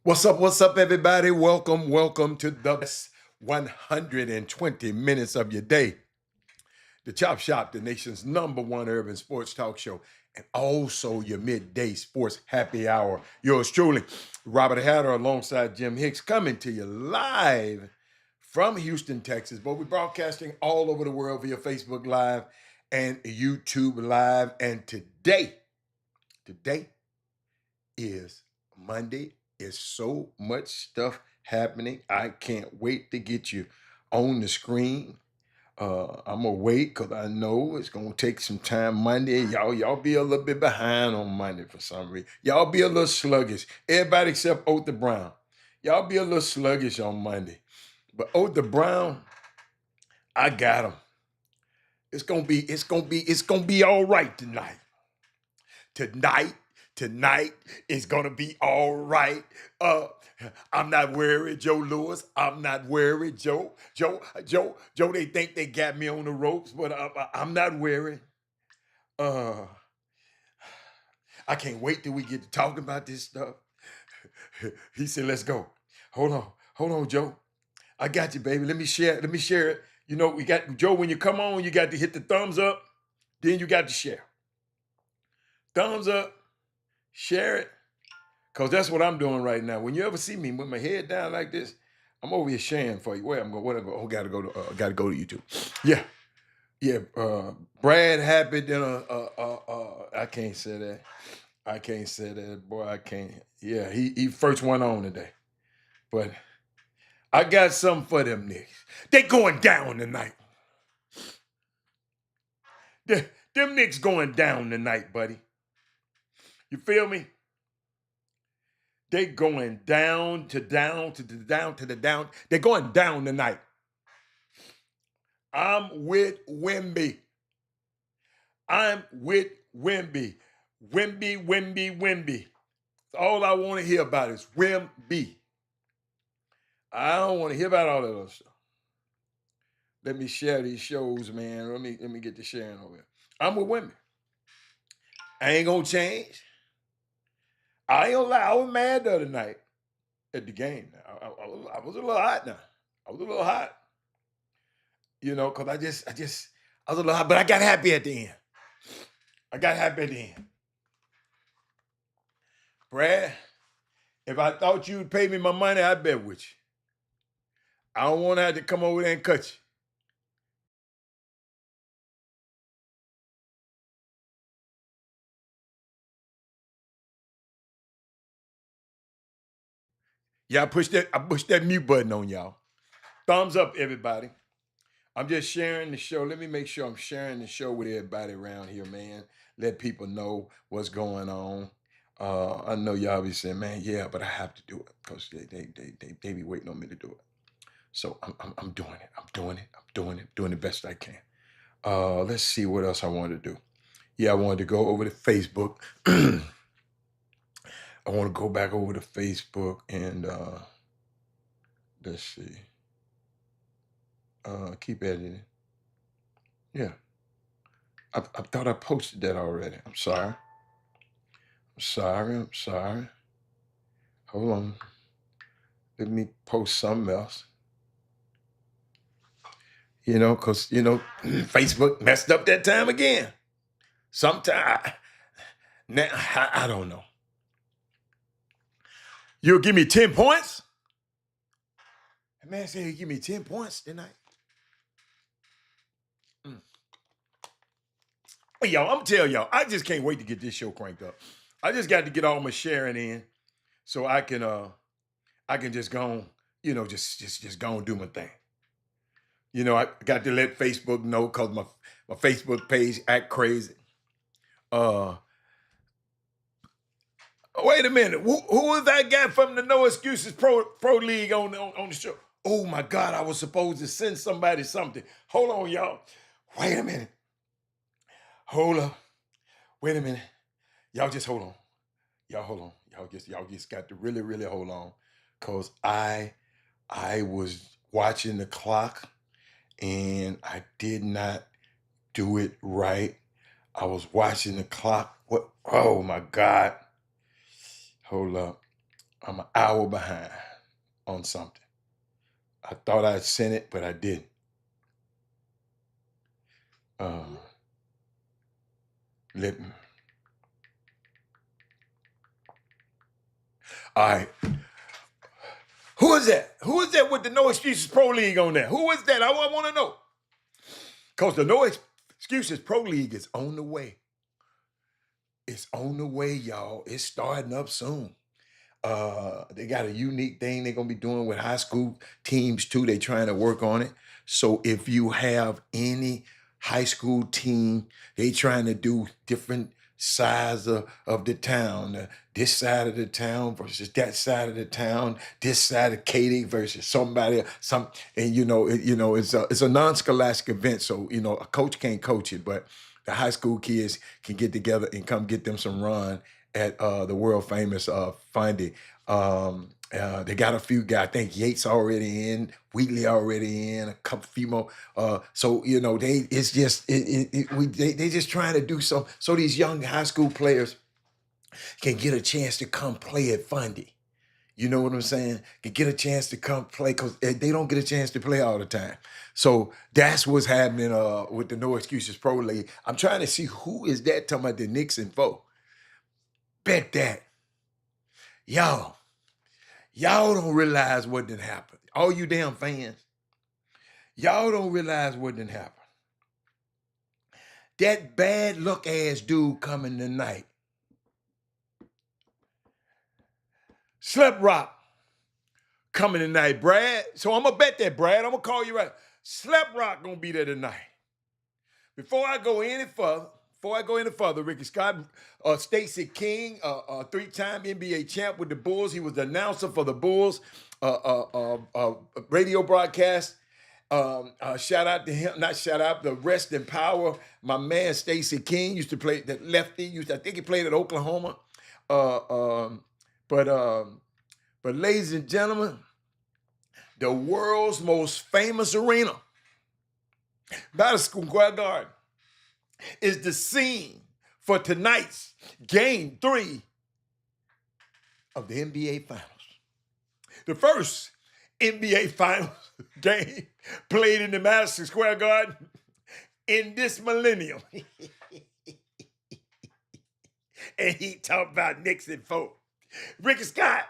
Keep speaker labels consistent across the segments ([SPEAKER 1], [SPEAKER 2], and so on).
[SPEAKER 1] What's up, everybody? Welcome to the best 120 minutes of your day. The Chop Shop, the nation's #1 urban sports talk show, and also your midday sports happy hour. Yours truly, Robert Hatter, alongside Jim Hicks, coming to you live from Houston, Texas. But we're broadcasting all over the world via Facebook Live and YouTube Live. And today is Monday. Is so much stuff happening. I can't wait to get you on the screen. I'm gonna wait because I know it's gonna take some time. Monday, y'all be a little bit behind on Monday for some reason. Y'all be a little sluggish. Everybody except Otha Brown. Y'all be a little sluggish on Monday. But Otha Brown, I got him. It's gonna be all right tonight. Tonight, tonight is gonna be all right. Uh, I'm not worried, Joe Lewis. I'm not worried, Joe. They think they got me on the ropes, but I'm not worried. Uh, I can't wait till we get to talking about this stuff. He said, "Let's go." Hold on, Joe. I got you, baby. Let me share. Let me share it. You know, we got Joe. When you come on, you got to hit the thumbs up. Then you got to share. Thumbs up, share it. Cause that's what I'm doing right now. When you ever see me with my head down like this, I'm over here sharing for you. Where I'm going? Where I go? Oh, gotta go to YouTube. Yeah, yeah. Brad Happy. Then I can't say that. I can't say that, boy. I can't. Yeah, he first one on today. But I got something for them niggas. They going down tonight. Them niggas going down tonight, buddy. You feel me? They going down to down to the down to the down. They're going down tonight. I'm with Wimby. I'm with Wimby. Wimby. All I want to hear about is Wimby. I don't want to hear about all that other stuff. Let me share these shows, man. Let me get the sharing over here. I'm with Wimby. I ain't gonna change. I ain't gonna lie. I was mad the other night at the game. I was a little hot now. I was a little hot. You know, because I was a little hot, but I got happy at the end. I got happy at the end. Brad, if I thought you'd pay me my money, I'd bet with you. I don't want to have to come over there and cut you. Yeah, I pushed that mute button on y'all. Thumbs up, everybody. I'm just sharing the show. Let me make sure I'm sharing the show with everybody around here, man. Let people know what's going on. I know y'all be saying, man, yeah, but I have to do it because they be waiting on me to do it. So I'm doing it. Doing the best I can. Let's see what else I wanted to do. Yeah, I wanted to go over to Facebook. I want to go back over to Facebook and let's see. Keep editing. Yeah, I thought I posted that already. I'm sorry. I'm sorry. Hold on. Let me post something else. You know, because, Facebook messed up that time again. Sometime. Now, I don't know. You'll give me 10 points? That man said he'd give me 10 points tonight. Well, y'all, I'm telling y'all, I just can't wait to get this show cranked up. I just got to get all my sharing in so I can just go on, just go and do my thing. You know, I got to let Facebook know because my Facebook page act crazy. Wait a minute. Who was that guy from the No Excuses Pro League on the show? Oh my God, I was supposed to send somebody something. Hold on, y'all. Wait a minute. Hold up. Wait a minute. Y'all just hold on. Y'all hold on. Y'all just got to really, really hold on. Cause I was watching the clock and I did not do it right. I was watching the clock. What? Oh my God. Hold up. I'm an hour behind on something. I thought I'd sent it, but I didn't. Uh, let me. All right. Who is that? Who is that with the No Excuses Pro League on there? Who is that? I want to know. Because the No Excuses Pro League is on the way. It's on the way, y'all. It's starting up soon. They got a unique thing they're gonna be doing with high school teams too. They're trying to work on it. So if you have any high school team, they trying to do different sides of the town. This side of the town versus that side of the town. This side of Katy versus somebody. And it's a non-scholastic event. So a coach can't coach it, but the high school kids can get together and come get them some run at the world famous Fundy. They got a few guys. I think Yates already in, Wheatley already in, a couple few more. So they just trying to do so these young high school players can get a chance to come play at Fundy. You know what I'm saying? Can get a chance to come play because they don't get a chance to play all the time. So that's what's happening with the No Excuses Pro League. I'm trying to see who is that talking about the Knicks and foe. Bet that. Y'all don't realize what didn't happen. All you damn fans, y'all don't realize what didn't happen. That bad luck ass dude coming tonight. Slep Rock coming tonight, Brad. So I'm gonna bet that, Brad. I'm gonna call you right. Slep Rock gonna be there tonight. Before I go any further, Ricky Scott, Stacey King, three-time NBA champ with the Bulls. He was the announcer for the Bulls radio broadcast. Shout out to him, not shout out, the rest in power. My man Stacey King used to play that lefty. I think he played at Oklahoma. But ladies and gentlemen, the world's most famous arena, Madison Square Garden, is the scene for tonight's Game 3 of the NBA Finals. The first NBA Finals game played in the Madison Square Garden in this millennium. And he talked about Knicks and folk. Ricky Scott.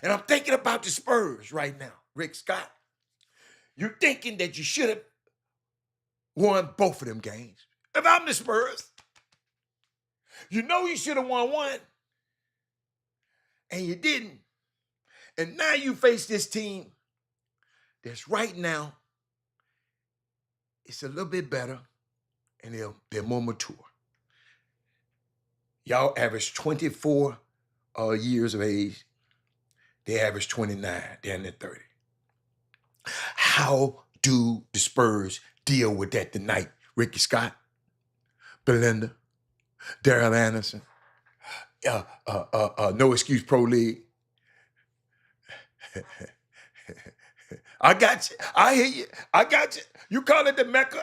[SPEAKER 1] And I'm thinking about the Spurs right now, Rick Scott. You're thinking that you should have won both of them games. If I'm the Spurs, you know you should have won one, and you didn't. And now you face this team that's right now, it's a little bit better, and they're more mature. Y'all average 24 years of age. They average 29. They're in their 30. How do the Spurs deal with that tonight? Ricky Scott, Belinda, Daryl Anderson, No Excuse Pro League. I got you. I hear you. I got you. You call it the Mecca.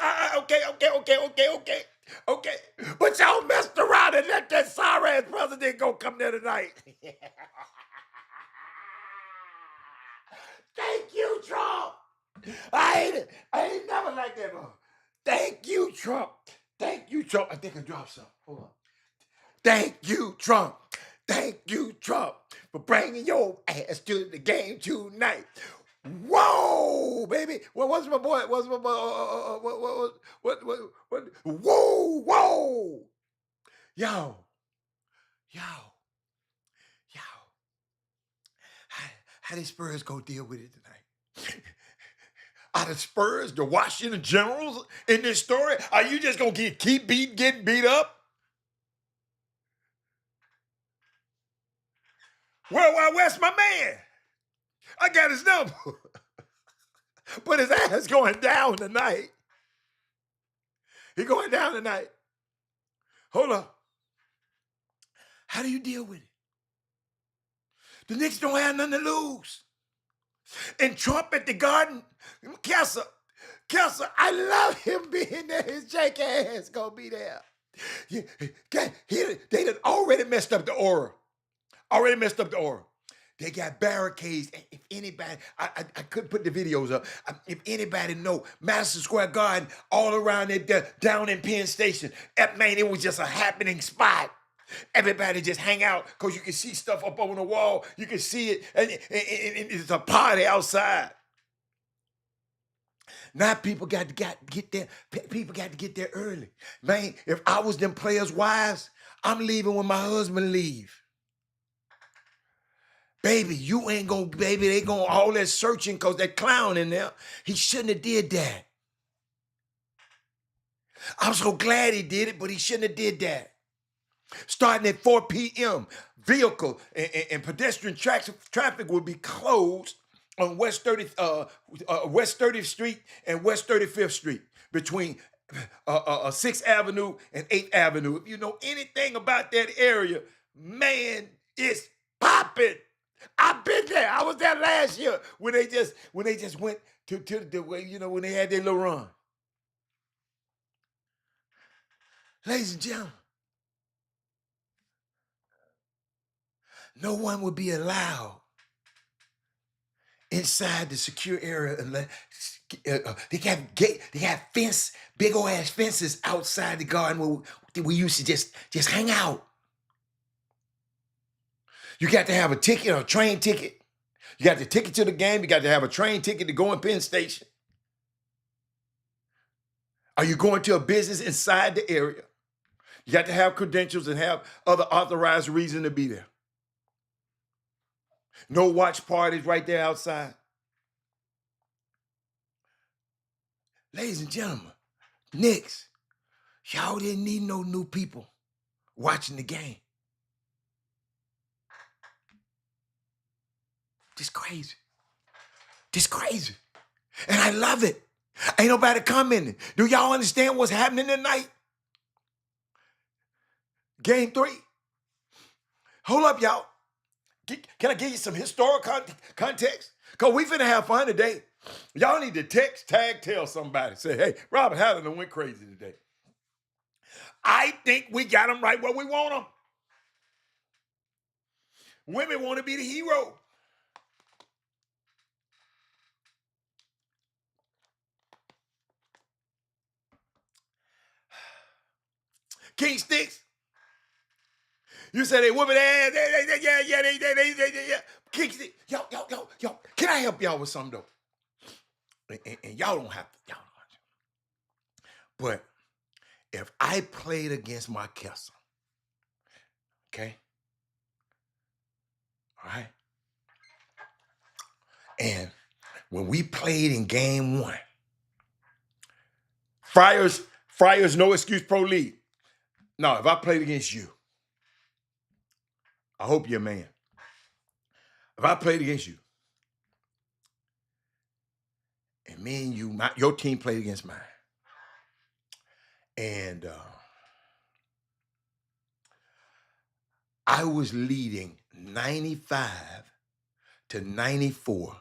[SPEAKER 1] Okay. But y'all messed around and let that sorry ass president go come there tonight. Thank you, Trump. I ain't never like that, bro. Thank you, Trump. I think I dropped something. Hold on. Thank you, Trump, for bringing your ass to the game tonight. Whoa, baby. What's my boy? Whoa. Yo. How the Spurs go deal with it tonight? Are the Spurs the Washington Generals in this story? Are you just going to keep getting beat up? Worldwide West, my man. I got his number. But his ass going down tonight. He going down tonight. Hold up. How do you deal with it? The Knicks don't have nothing to lose. And Trump at the Garden, Kessler, I love him being there. His Jake ass gonna be there. They done already messed up the aura. Already messed up the aura. They got barricades. If anybody, I couldn't put the videos up. If anybody know, Madison Square Garden, all around it, down in Penn Station, man, it was just a happening spot. Everybody just hang out because you can see stuff up on the wall. You can see it, and it's a party outside. Now people got to get there. People got to get there early. Man, if I was them players' wives, I'm leaving when my husband leave. Baby, you ain't gonna, baby, they gonna all that searching because that clown in there. He shouldn't have did that. I'm so glad he did it, but he shouldn't have did that. Starting at 4 p.m., vehicle and pedestrian traffic will be closed on West 30th Street and West 35th Street between 6th Avenue and 8th Avenue. If you know anything about that area, man, it's popping. I've been there. I was there last year when they just went to the way, when they had their little run. Ladies and gentlemen, no one would be allowed inside the secure area unless they have big old ass fences outside the garden where we used to just hang out. You got to have a ticket or a train ticket. You got the ticket to the game. You got to have a train ticket to go in Penn Station. Are you going to a business inside the area? You got to have credentials and have other authorized reason to be there. No watch parties right there outside. Ladies and gentlemen, Knicks, y'all didn't need no new people watching the game. This crazy. This crazy. And I love it. Ain't nobody commenting. Do y'all understand what's happening tonight? Game 3. Hold up, y'all. Can I give you some historical context? Because we finna have fun today. Y'all need to text, tag, tell somebody. Say, hey, Robert Hallinan went crazy today. I think we got them right where we want them. Women want to be the hero. King Sticks. You said they whooping ass. Yeah. King Sticks. Yo. Can I help y'all with something though? And y'all don't have to. But if I played against my Kessel, okay? All right? And when we played in game 1, Friars No Excuse Pro League. No, if I played against you, I hope you're a man. If I played against you, and me and you, your team played against mine, and I was leading 95-94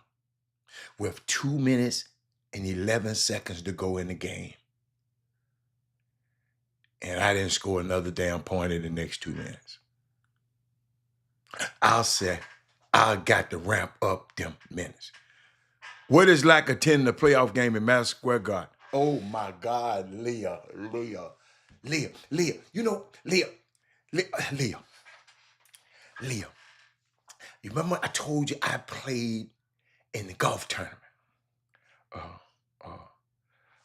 [SPEAKER 1] with 2 minutes and 11 seconds to go in the game. And I didn't score another damn point in the next 2 minutes. I'll say, I got to ramp up them minutes. What is like attending a playoff game in Madison Square Garden? Oh my God, Leah. You know, Leah. You remember I told you I played in the golf tournament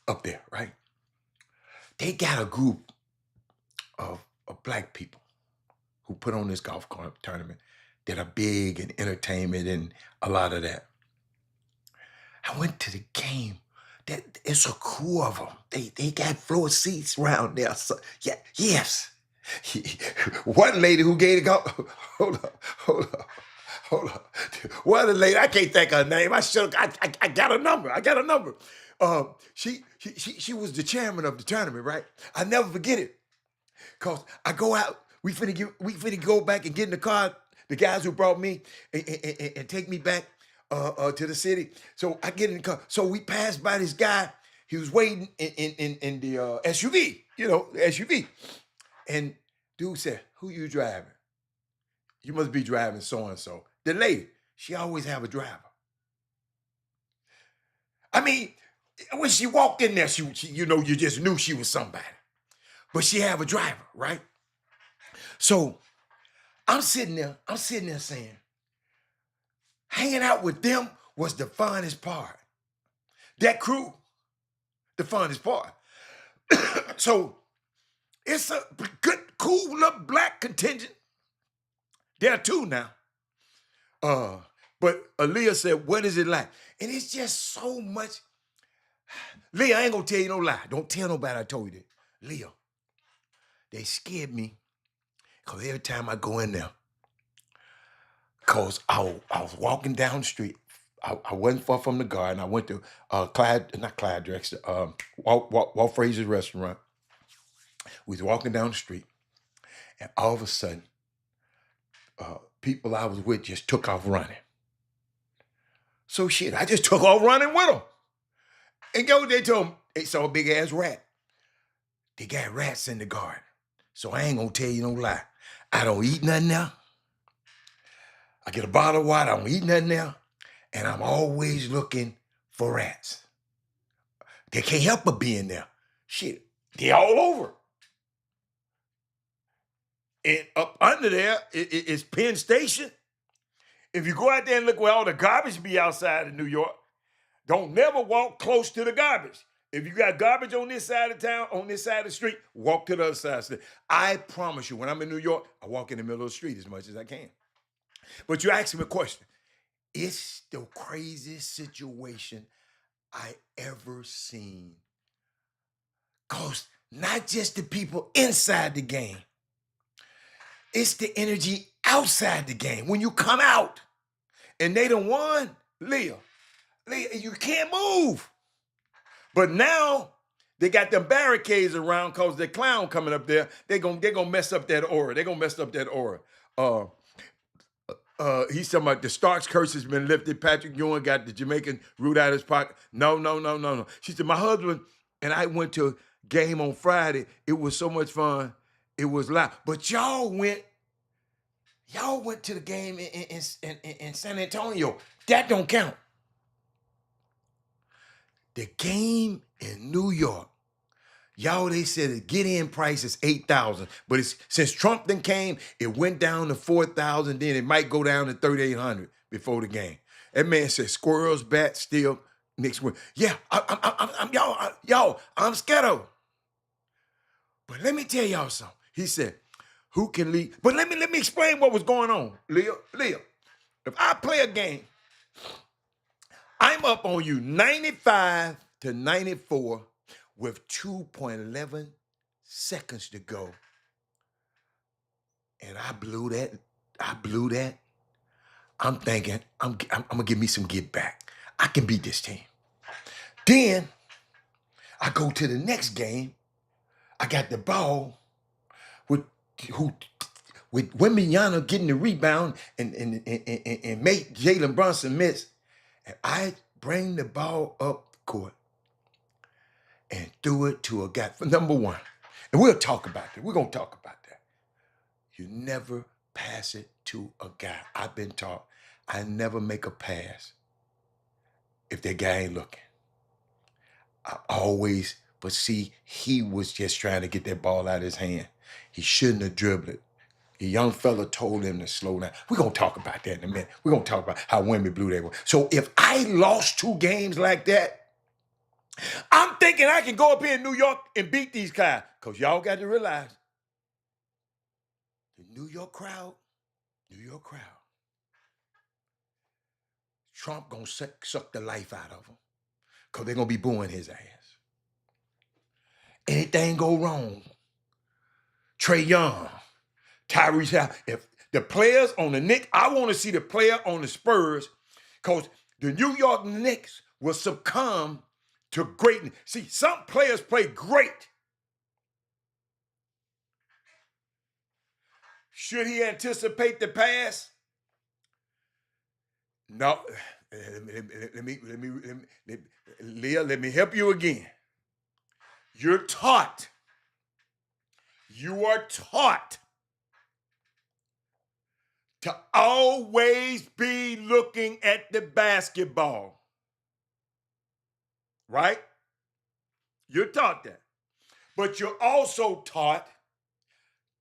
[SPEAKER 1] up there, right? They got a group of black people who put on this golf tournament that are big in entertainment and a lot of that. I went to the game. It's a crew of them. They got floor seats around there. So, yeah, yes. One lady who gave the golf. Hold up. One lady, I can't think of her name. I got a number. She was the chairman of the tournament, right? I never forget it. Cause I go out, we finna go back and get in the car, the guys who brought me and take me back to the city. So I get in the car. So we passed by this guy. He was waiting in the SUV, the SUV. And dude said, "Who you driving? You must be driving so and so." The lady, she always have a driver. I mean, when she walked in there, she you just knew she was somebody. But she have a driver, right? So I'm sitting there saying, hanging out with them was the funnest part. That crew, the funnest part. So it's a good, cool little black contingent. There are two now. Uh, but Aaliyah said, "What is it like?" And it's just so much. Leah, I ain't gonna tell you no lie. Don't tell nobody I told you that. Leah, they scared me because every time I go in there, because I was walking down the street. I wasn't far from the garden. I went to not Clyde Drexler, Walt Fraser's restaurant. We was walking down the street, and all of a sudden, people I was with just took off running. So shit, I just took off running with them. And go, they told them they saw a big ass rat. They got rats in the garden. So I ain't gonna tell you no lie. I don't eat nothing now. I get a bottle of water, I don't eat nothing now. And I'm always looking for rats. They can't help but be in there. Shit, they all over. And up under there is Penn Station. If you go out there and look where all the garbage be outside of New York, don't never walk close to the garbage. If you got garbage on this side of town, on this side of the street, walk to the other side of the street. I promise you, when I'm in New York, I walk in the middle of the street as much as I can. But you asked me a question. It's the craziest situation I ever seen. Because not just the people inside the game, it's the energy outside the game. When you come out and they done won, Leah, you can't move. But now they got them barricades around because the clown coming up there. They're gonna mess up that aura. They're gonna mess up that aura. He's talking about the Starks curse has been lifted. Patrick Ewing got the Jamaican root out of his pocket. No. She said, my husband and I went to a game on Friday. It was so much fun. It was loud. But y'all went to the game in San Antonio. That don't count. The game in New York, y'all, they said the get-in price is $8,000. But since Trump then came, it went down to $4,000. Then it might go down to $3,800 before the game. That man said squirrels, bats, still next week. Yeah, I'm scared. But let me tell y'all something. He said, who can lead? But let me explain what was going on. Leah, if I play a game, I'm up on you 95-94 with 2.11 seconds to go. And I blew that. I'm thinking, I'm gonna give me some get back. I can beat this team. Then I go to the next game. I got the ball with Wembanyama getting the rebound and make Jalen Brunson miss. And I bring the ball up court and threw it to a guy for number one. And we'll talk about that. We're going to talk about that. You never pass it to a guy. I've been taught I never make a pass if that guy ain't looking. But see, he was just trying to get that ball out of his hand. He shouldn't have dribbled it. The young fella told him to slow down. We're going to talk about that in a minute. We're going to talk about how women blew that one. So if I lost 2 games like that, I'm thinking I can go up here in New York and beat these guys. Because y'all got to realize, the New York crowd, Trump going to suck the life out of them. Because they're going to be booing his ass. Anything go wrong, Trae Young, Tyrese Halliburton, if the players on the Knicks, I want to see the player on the Spurs, because the New York Knicks will succumb to greatness. See, some players play great. Should he anticipate the pass? No. Leah, let me help you again. You're taught You are taught to always be looking at the basketball, right? You're taught that. But you're also taught,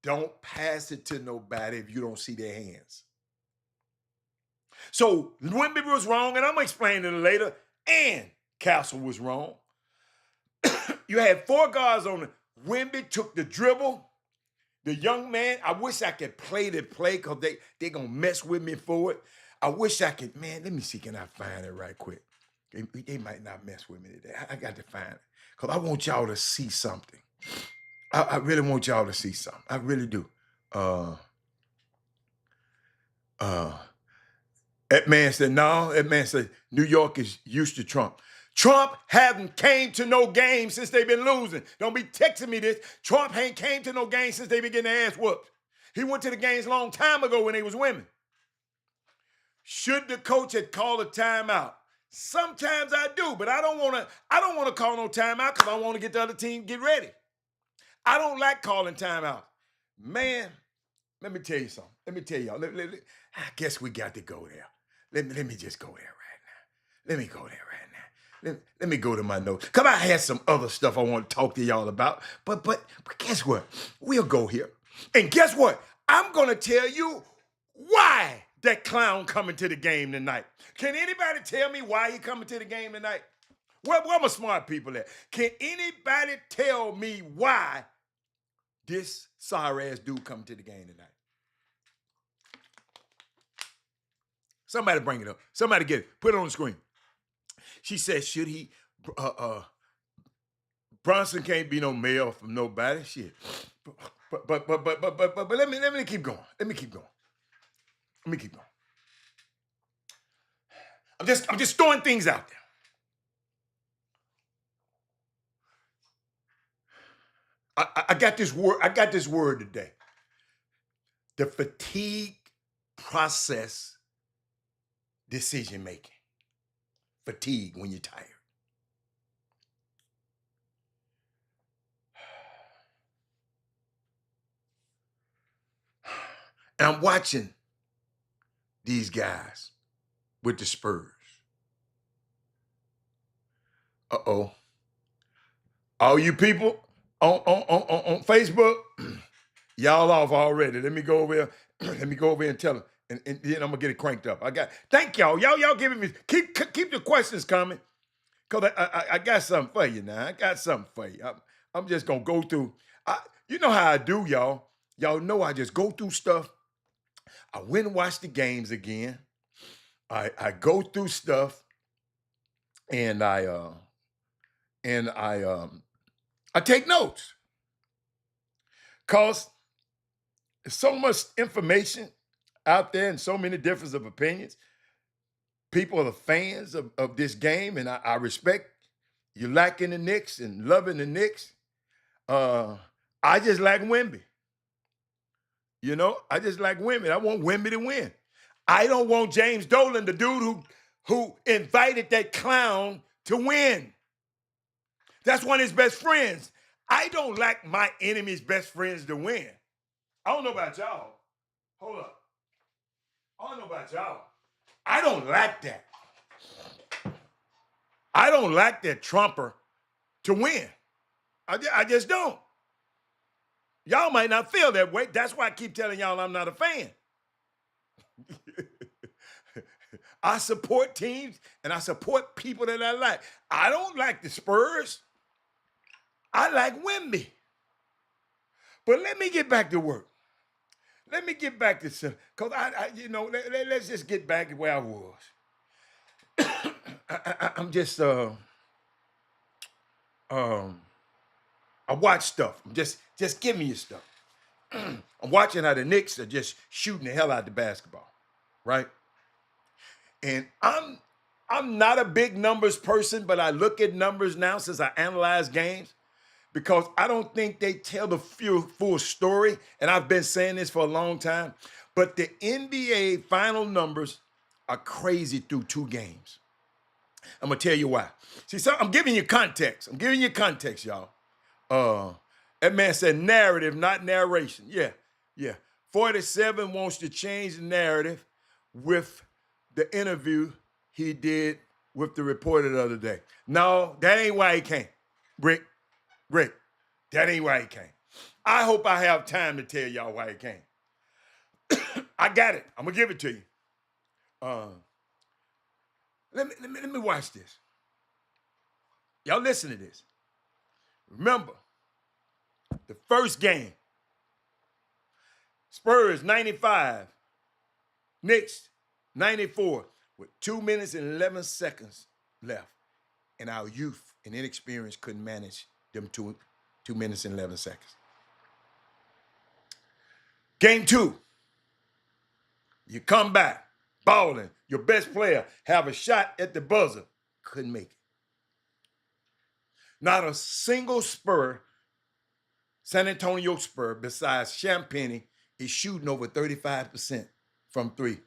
[SPEAKER 1] don't pass it to nobody if you don't see their hands. So Wimby was wrong, and I'm going to explain it later, and Castle was wrong. You had 4 guards on it. Wimby took the dribble. The young man, I wish I could play the play because they going to mess with me for it. I wish I could, man, let me see, can I find it right quick? They might not mess with me today. I got to find it because I want y'all to see something. I really want y'all to see something. I really do. That man said, no. That man said, New York is used to Trump. Trump haven't came to no game since they've been losing. Don't be texting me this. Trump ain't came to no game since they've been getting their ass whooped. He went to the games a long time ago when they was women. Should the coach have called a timeout? Sometimes I do, but I don't want to call no timeout because I want to get the other team get ready. I don't like calling timeout. Man, let me tell you something. Let me tell y'all. I guess we got to go there. Let me just go there right now. Let me go there right now. Let me go to my notes. Because I had some other stuff I want to talk to y'all about. But guess what? We'll go here. And guess what? I'm going to tell you why that clown coming to the game tonight. Can anybody tell me why he coming to the game tonight? Where my smart people at? Can anybody tell me why this sorry-ass dude coming to the game tonight? Somebody bring it up. Somebody get it. Put it on the screen. She said, should he, Bronson can't be no mayor from nobody. Shit. But let me keep going. Let me keep going. I'm just throwing things out there. I got this word today. The fatigue process decision making. Fatigue when you're tired. And I'm watching these guys with the Spurs. Uh-oh. All you people on Facebook, y'all off already. Let me go over here. Let me go over here and tell them. And then I'm gonna get it cranked up. Thank y'all. Y'all giving me keep the questions coming. Cause I got something for you now. I got something for you. I'm just gonna go through. You know how I do, y'all. Y'all know I just go through stuff. I went and watched the games again. I go through stuff, and I take notes. Cause there's so much information out there and so many differences of opinions. People are fans of this game, and I respect you liking the Knicks and loving the Knicks. I just like Wemby. You know, I just like Wemby. I want Wemby to win. I don't want James Dolan, the dude who invited that clown, to win. That's one of his best friends. I don't like my enemy's best friends to win. I don't know about y'all. Hold up. I don't know about y'all. I don't like that. I don't like that Trumper to win. I just don't. Y'all might not feel that way. That's why I keep telling y'all I'm not a fan. I support teams and I support people that I like. I don't like the Spurs. I like Wemby. But let me get back to work. Let me get back to some, because let's just get back to where I was. I'm just I watch stuff. Just give me your stuff. I'm watching how the Knicks are just shooting the hell out of the basketball, right? And I'm not a big numbers person, but I look at numbers now since I analyze games, because I don't think they tell the full story. And I've been saying this for a long time, but the NBA final numbers are crazy through 2 games. I'm gonna tell you why. See, so I'm giving you context. I'm giving you context, y'all. That man said narrative, not narration. Yeah, yeah. 47 wants to change the narrative with the interview he did with the reporter the other day. No, that ain't why he came. Rick, that ain't why he came. I hope I have time to tell y'all why he came. I got it. I'm gonna give it to you. Let me watch this. Y'all listen to this. Remember, the first game, Spurs 95, Knicks 94, with 2 minutes and 11 seconds left. And our youth and inexperience couldn't manage them 2 minutes and 11 seconds. Game 2, you come back, balling. Your best player have a shot at the buzzer. Couldn't make it. Not a single Spur, San Antonio Spur, besides Champagnie, is shooting over 35% from three,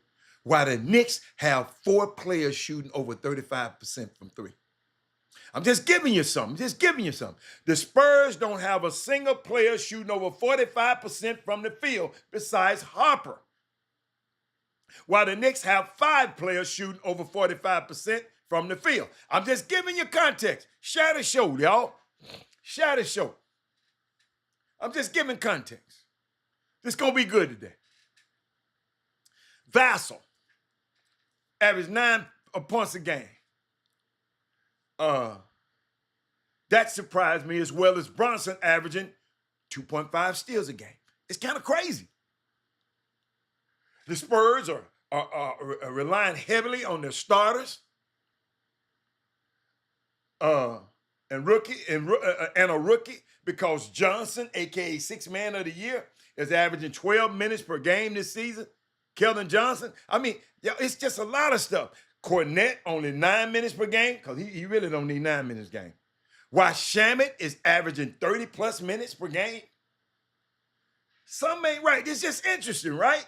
[SPEAKER 1] while the Knicks have 4 players shooting over 35% from three. I'm just giving you something. The Spurs don't have a single player shooting over 45% from the field besides Harper, while the Knicks have 5 players shooting over 45% from the field. I'm just giving you context. Share the show, y'all. Share the show. I'm just giving context. This going to be good today. Vassell averaged 9 points a game. That surprised me, as well as Bronson averaging 2.5 steals a game. It's kind of crazy. The Spurs are relying heavily on their starters and a rookie, because Johnson, aka Sixth Man of the Year, is averaging 12 minutes per game this season. Keldon Johnson. I mean, it's just a lot of stuff. Cornette only 9 minutes per game, because he really don't need 9 minutes a game. While Shamet is averaging 30 plus minutes per game. Something ain't right. It's just interesting, right?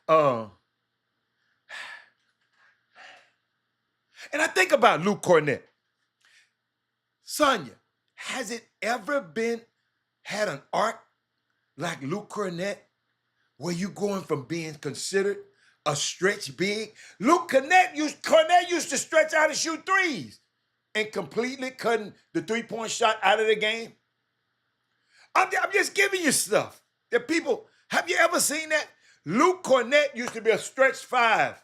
[SPEAKER 1] And I think about Luke Cornette. Sonya, has it ever had an arc like Luke Cornette, where you going from being considered a stretch big? Cornette used to stretch out and shoot threes and completely cutting the three-point shot out of the game. I'm just giving you stuff that people, have you ever seen that? Luke Cornette used to be a stretch 5.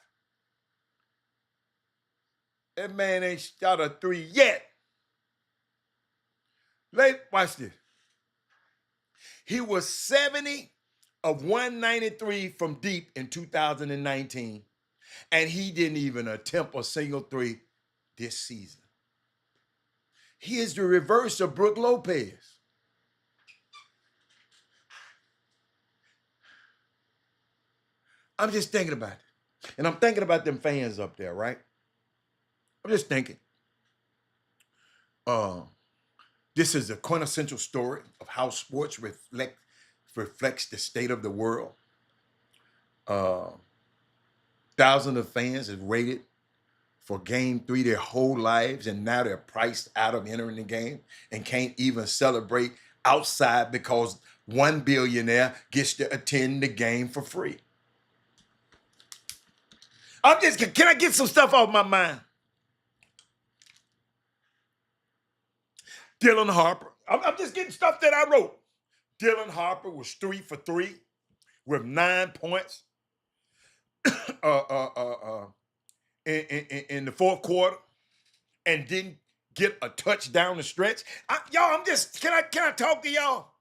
[SPEAKER 1] That man ain't shot a 3 yet. Watch this. He was 70 of 193 from deep in 2019, and he didn't even attempt a single 3 this season. He is the reverse of Brook Lopez. I'm just thinking about it. And I'm thinking about them fans up there, right? I'm just thinking. This is a quintessential story of how sports reflects the state of the world. Thousands of fans have waited for Game 3 their whole lives, and now they're priced out of entering the game and can't even celebrate outside because one billionaire gets to attend the game for free. Can I get some stuff off my mind? Dylan Harper. I'm just getting stuff that I wrote. Dylan Harper was 3 for 3 with 9 points in the fourth quarter, and didn't get a touchdown to stretch. Y'all, can I talk to y'all?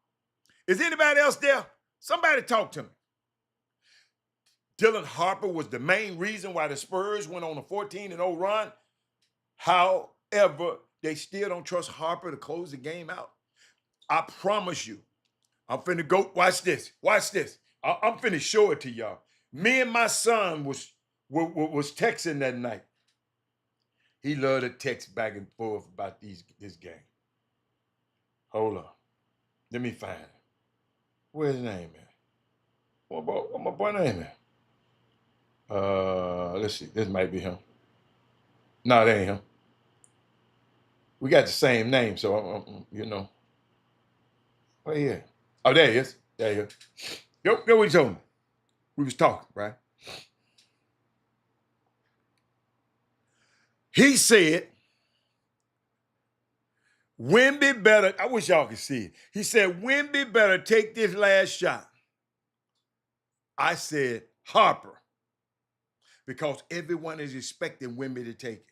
[SPEAKER 1] Is anybody else there? Somebody talk to me. Dylan Harper was the main reason why the Spurs went on a 14-0 run. However, they still don't trust Harper to close the game out. I promise you, I'm finna go, watch this. I'm finna show it to y'all. Me and my son was texting that night. He loved to text back and forth about this game. Hold on. Let me find it. Where's his name at? What my boy name at? Let's see. This might be him. No, that ain't him. We got the same name, so you know. Oh, yeah. Oh, there he is. There he is. Yo, what he told me. We was talking, right? He said, Wemby better, I wish y'all could see it. He said, Wemby better take this last shot. I said, Harper, because everyone is expecting Wemby to take it.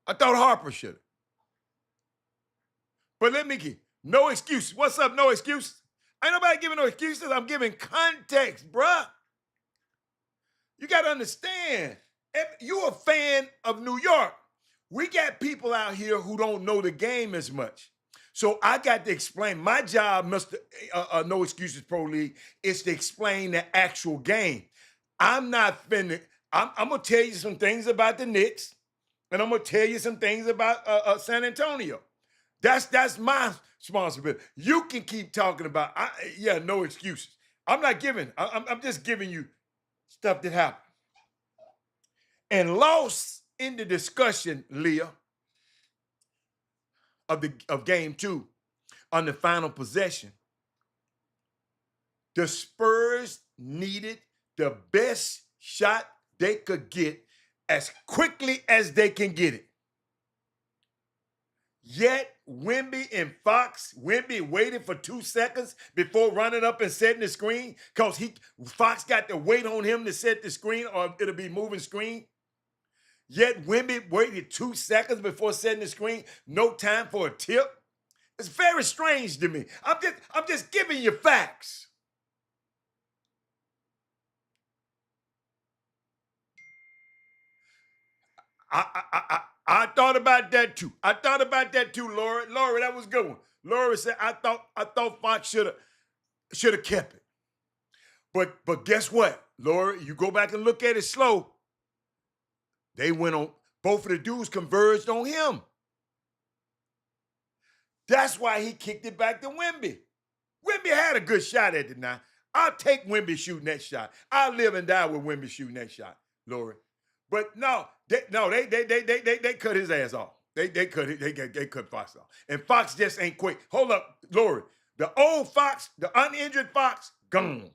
[SPEAKER 1] I thought Harper should have. But let me get no excuses. What's up, no excuses? Ain't nobody giving no excuses. I'm giving context, bruh. You got to understand, if you're a fan of New York. We got people out here who don't know the game as much. So I got to explain. My job, Mr. No Excuses Pro League, is to explain the actual game. I'm not finna, I'm going to tell you some things about the Knicks, and I'm going to tell you some things about San Antonio. That's my responsibility. You can keep talking about, no excuses. I'm not giving, I'm just giving you stuff that happened. And lost in the discussion, Leah, of game 2 on the final possession, the Spurs needed the best shot they could get as quickly as they can get it. Yet Wemby and Fox, Wemby waited for 2 seconds before running up and setting the screen because Fox got to wait on him to set the screen or it'll be moving screen. Yet Wemby waited 2 seconds before setting the screen, no time for a tip. It's very strange to me. I'm just giving you facts. I thought about that too. I thought about that too, Laura. Laura, that was a good one. Laura said, I thought Fox should have kept it. But guess what, Laura? You go back and look at it slow. They went on, both of the dudes converged on him. That's why he kicked it back to Wemby. Wemby had a good shot at it now. I'll take Wemby shooting that shot. I'll live and die with Wemby shooting that shot, Lori. But they cut his ass off. They cut Fox off. And Fox just ain't quick. Hold up, Lori. The old Fox, the uninjured Fox, gone.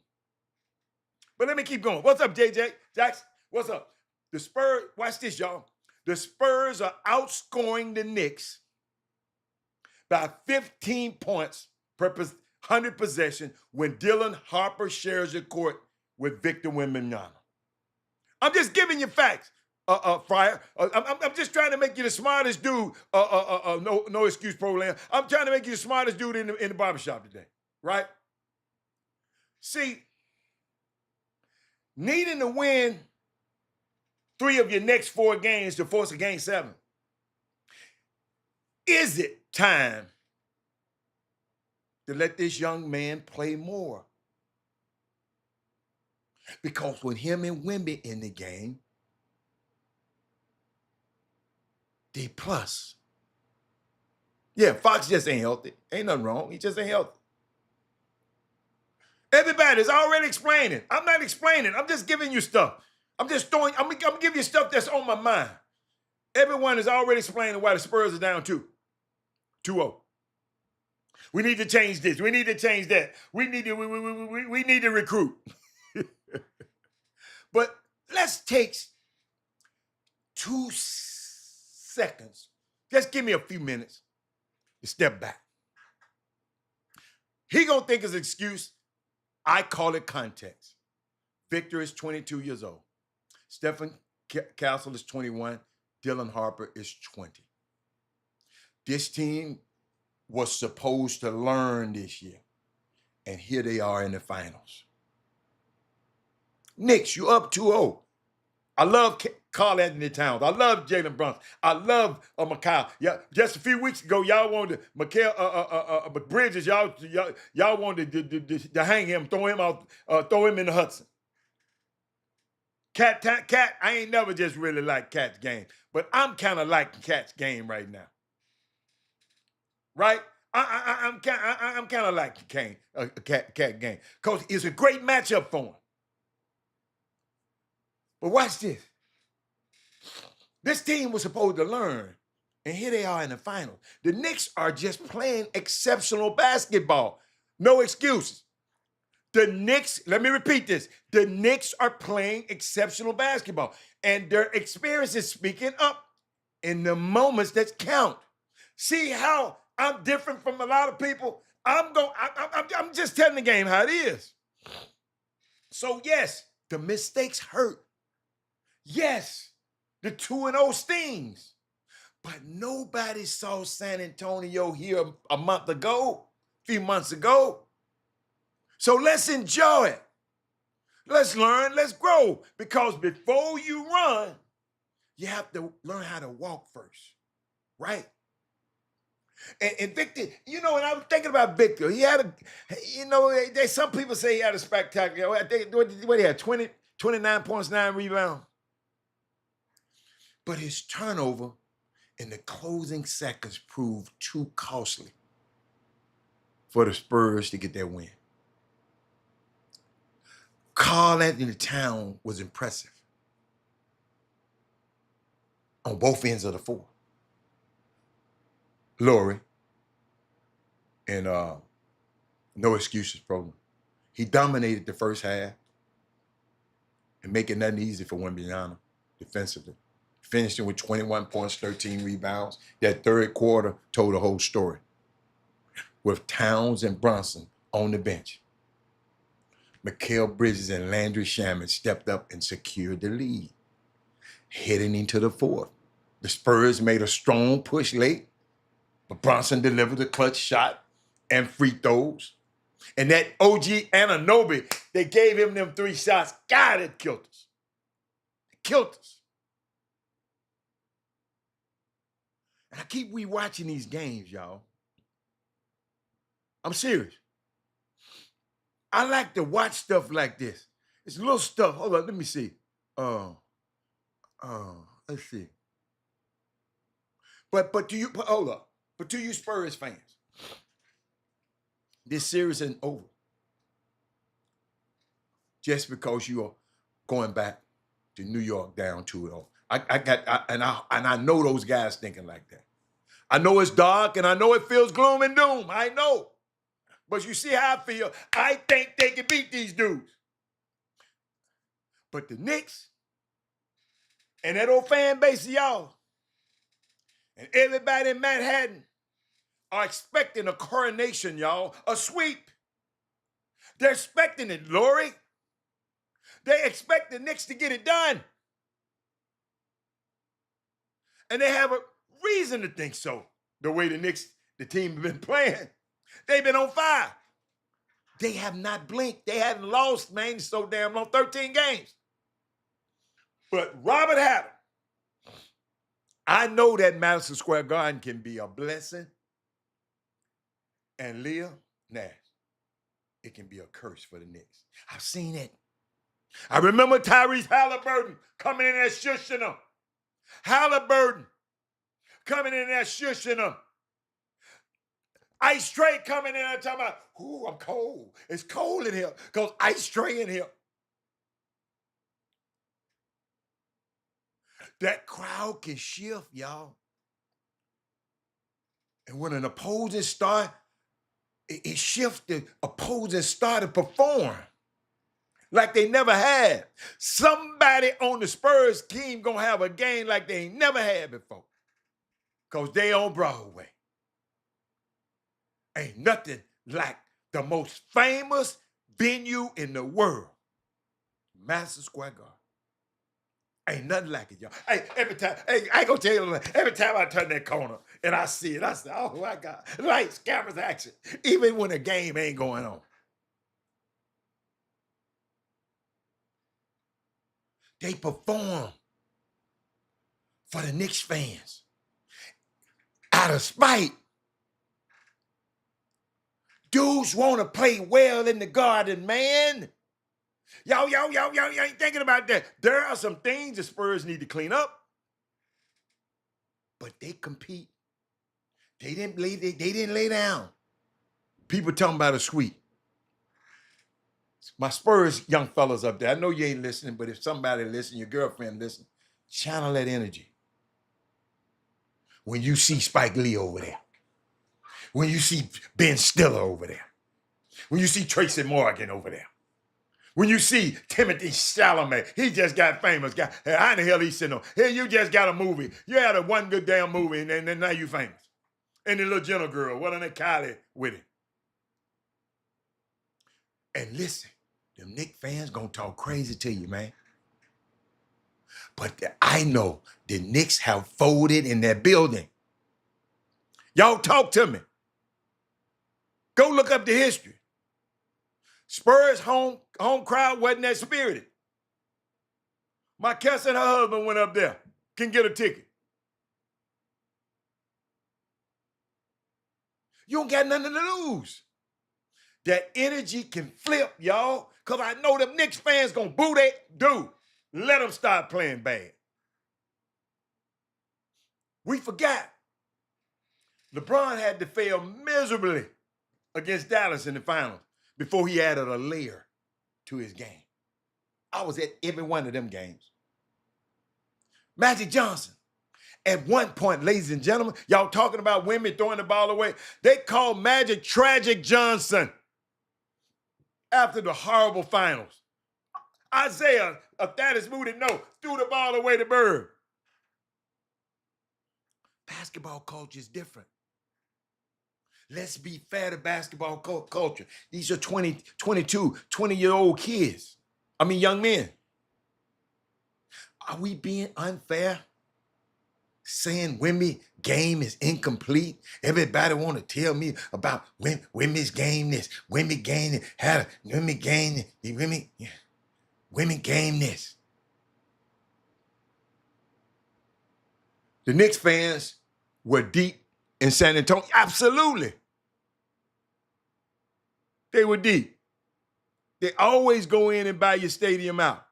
[SPEAKER 1] But let me keep going. What's up, JJ? Jackson, what's up? The Spurs, watch this, y'all. The Spurs are outscoring the Knicks by 15 points per 100 possession when Dylan Harper shares the court with Victor Wembanyama. I'm just giving you facts, Fryer. I'm just trying to make you the smartest dude. No excuse, Pro Land. I'm trying to make you the smartest dude in the barbershop today, right? See, needing to win 3 of your next 4 games to force a game 7. Is it time to let this young man play more? Because with him and Wemby in the game, D+. Yeah, Fox just ain't healthy. Ain't nothing wrong. He just ain't healthy. Everybody's already explaining. I'm not explaining. I'm just giving you stuff. I'm gonna give you stuff that's on my mind. Everyone is already explaining why the Spurs are down 2-0. We need to change this. We need to change that. We need to recruit. But let's take 2 seconds. Just give me a few minutes to step back. He gonna think it's an excuse. I call it context. Victor is 22 years old. Stephen Castle is 21. Dylan Harper is 20. This team was supposed to learn this year. And here they are in the finals. Knicks, you up 2-0. I love Karl Anthony Towns. I love Jalen Brunson. I love Mikal. Yeah, just a few weeks ago, y'all wanted Mikal Bridges. Y'all wanted to hang him, throw him out, throw him in the Hudson. Cat. I ain't never just really liked Cat's game, but I'm kind of liking Cat's game right now. Right? I'm kind of liking Cat game because it's a great matchup for him. But watch this. This team was supposed to learn And here they are in the final. The Knicks are just playing exceptional basketball. No excuses. The Knicks, let me repeat this. The Knicks are playing exceptional basketball, and their experience is speaking up in the moments that count. See how I'm different from a lot of people? I'm just telling the game how it is. So yes, the mistakes hurt. Yes, the 2-0 stings. But nobody saw San Antonio here a month ago, a few months ago. So let's enjoy it. Let's learn, let's grow. Because before you run, you have to learn how to walk first, right? And Victor, you know, and I was thinking about Victor. He had a, you know, some people say he had a spectacular, I think, what he had, 29 points, 9 rebounds. But his turnover in the closing seconds proved too costly for the Spurs to get their win. Karl-Anthony Towns was impressive on both ends of the floor. Laurie, and no excuses program. He dominated the first half and making nothing easy for Wembanyama defensively. Finishing with 21 points, 13 rebounds. That third quarter told the whole story. With Towns and Brunson on the bench, Mikal Bridges and Landry Shamet stepped up and secured the lead. Heading into the fourth, the Spurs made a strong push late, but Brunson delivered a clutch shot and free throws. And that OG Anunoby, they gave him them 3 shots. God, it killed us. It killed us. And I keep rewatching these games, y'all. I'm serious. I like to watch stuff like this. It's little stuff. Hold on, let me see. Let's see. But to you, hold up. But to you Spurs fans, this series isn't over just because you are going back to New York down 2-0. I know those guys thinking like that. I know it's dark and I know it feels gloom and doom. I know. But you see how I feel. I think they can beat these dudes. But the Knicks and that old fan base of y'all and everybody in Manhattan are expecting a coronation, y'all, a sweep. They're expecting it, Lori. They expect the Knicks to get it done. And they have a reason to think so. The way the Knicks, the team, have been playing. They've been on fire. They have not blinked. They haven't lost, man, so damn long, 13 games. But Robert Hatter, I know that Madison Square Garden can be a blessing. And Leah Nash, it can be a curse for the Knicks. I've seen it. I remember Tyrese Halliburton coming in there shushing them. Halliburton coming in there shushing them. Ice Tray coming in there talking about, ooh, I'm cold. It's cold in here because Ice Tray in here. That crowd can shift, y'all. And when an opposing start, it shifts the opposing star to perform like they never had. Somebody on the Spurs team gonna have a game like they ain't never had before. Because they on Broadway. Ain't nothing like the most famous venue in the world. Madison Square Garden. Ain't nothing like it, y'all. Hey, every time, hey, I ain't gonna tell you, every time I turn that corner and I see it, I say, oh my God, lights, cameras, action. Even when the game ain't going on. They perform for the Knicks fans out of spite. Dudes want to play well in the Garden, man. Y'all ain't thinking about that. There are some things the Spurs need to clean up, but they compete. They didn't lay down. People talking about a sweep. My Spurs young fellas up there, I know you ain't listening, but if somebody listen, your girlfriend listen, channel that energy. when you see Spike Lee over there, when you see Ben Stiller over there, when you see Tracy Morgan over there, when you see Timothy Chalamet, he just got famous. How in the hell he sitting on? Here, you just got a movie. You had a one good damn movie, and then now you famous. And the little gentle girl, what on that Kylie with him? And listen, them Knicks fans gonna talk crazy to you, man. But I know the Knicks have folded in their building. Y'all talk to me. Go look up the history. Spurs home crowd wasn't that spirited. My Kess and her husband went up there. Can get a ticket. You don't got nothing to lose. That energy can flip, y'all. Because I know them Knicks fans gonna boo that dude. Let them start playing bad. We forgot. LeBron had to fail miserably against Dallas in the finals before he added a layer to his game. I was at every one of them games. Magic Johnson. At one point, ladies and gentlemen, y'all talking about women throwing the ball away. They called Magic Tragic Johnson after the horrible finals. Isaiah, Thaddeus Moody, threw the ball away to Bird. Basketball culture is different. Let's be fair to basketball culture. These are 20, 22, 20-year-old kids. I mean, young men. Are we being unfair? Saying women's game is incomplete? Everybody want to tell me about women's game this, women game it, how women game it, women game this. The Knicks fans were deep in San Antonio. Absolutely. They were deep. They always go in and buy your stadium out.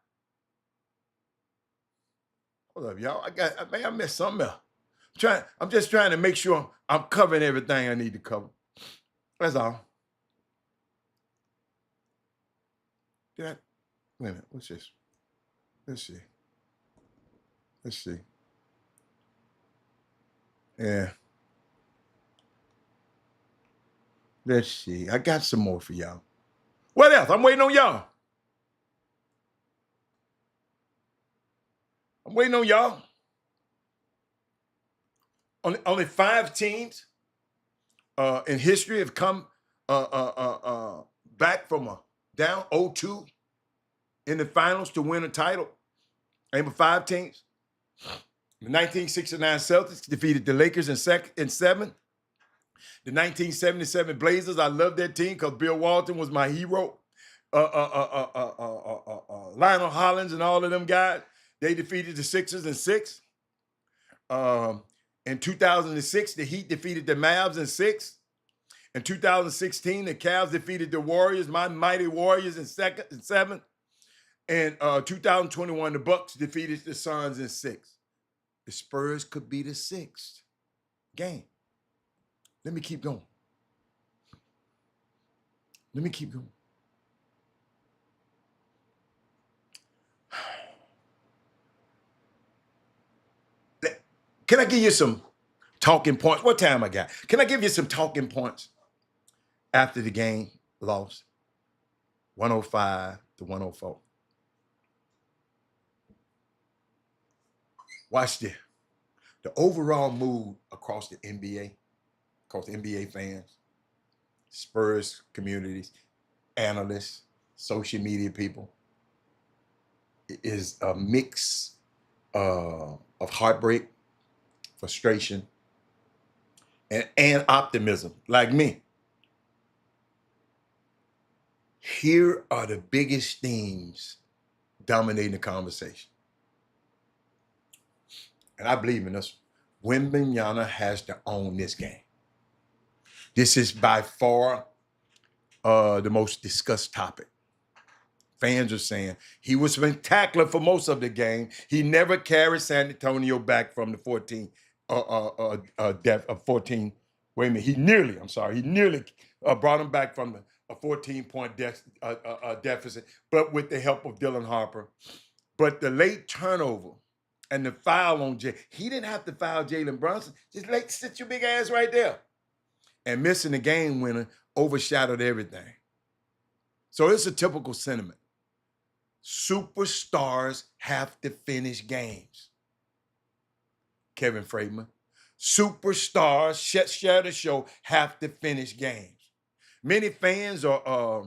[SPEAKER 1] Hold up, y'all. I missed something else. I'm just trying to make sure I'm covering everything I need to cover. That's all. Wait a minute. What's this? Let's see. Yeah. Let's see. I got some more for y'all. What else? I'm waiting on y'all. Only 5 teams in history have come back from a down 0-2 in the finals to win a title. Name 5 teams. The 1969 Celtics defeated the Lakers in 7. The 1977 Blazers, I love that team because Bill Walton was my hero. Lionel Hollins and all of them guys, they defeated the Sixers in 6. In 2006, the Heat defeated the Mavs in 6. In 2016, the Cavs defeated the Warriors, my mighty Warriors in 7. And 2021, the Bucks defeated the Suns in 6. The Spurs could be the 6th game. Let me keep going. Can I give you some talking points? What time I got? Can I give you some talking points after the game lost? 105-104. Watch this. The overall mood across the NBA fans, Spurs communities, analysts, social media people, is a mix of heartbreak, frustration, and optimism, like me. Here are the biggest themes dominating the conversation. And I believe in this. Wembanyama has to own this game. This is by far the most discussed topic. Fans are saying he was spectacular for most of the game. He never carried San Antonio back from the 14. Wait a minute. He nearly brought him back from a 14-point deficit, but with the help of Dylan Harper. But the late turnover And the foul on Jay, he didn't have to foul Jalen Brunson. Just sit your big ass right there. And missing the game winner overshadowed everything. So it's a typical sentiment. Superstars have to finish games. Kevin Freeman. Superstars, share the show, have to finish games. Many fans are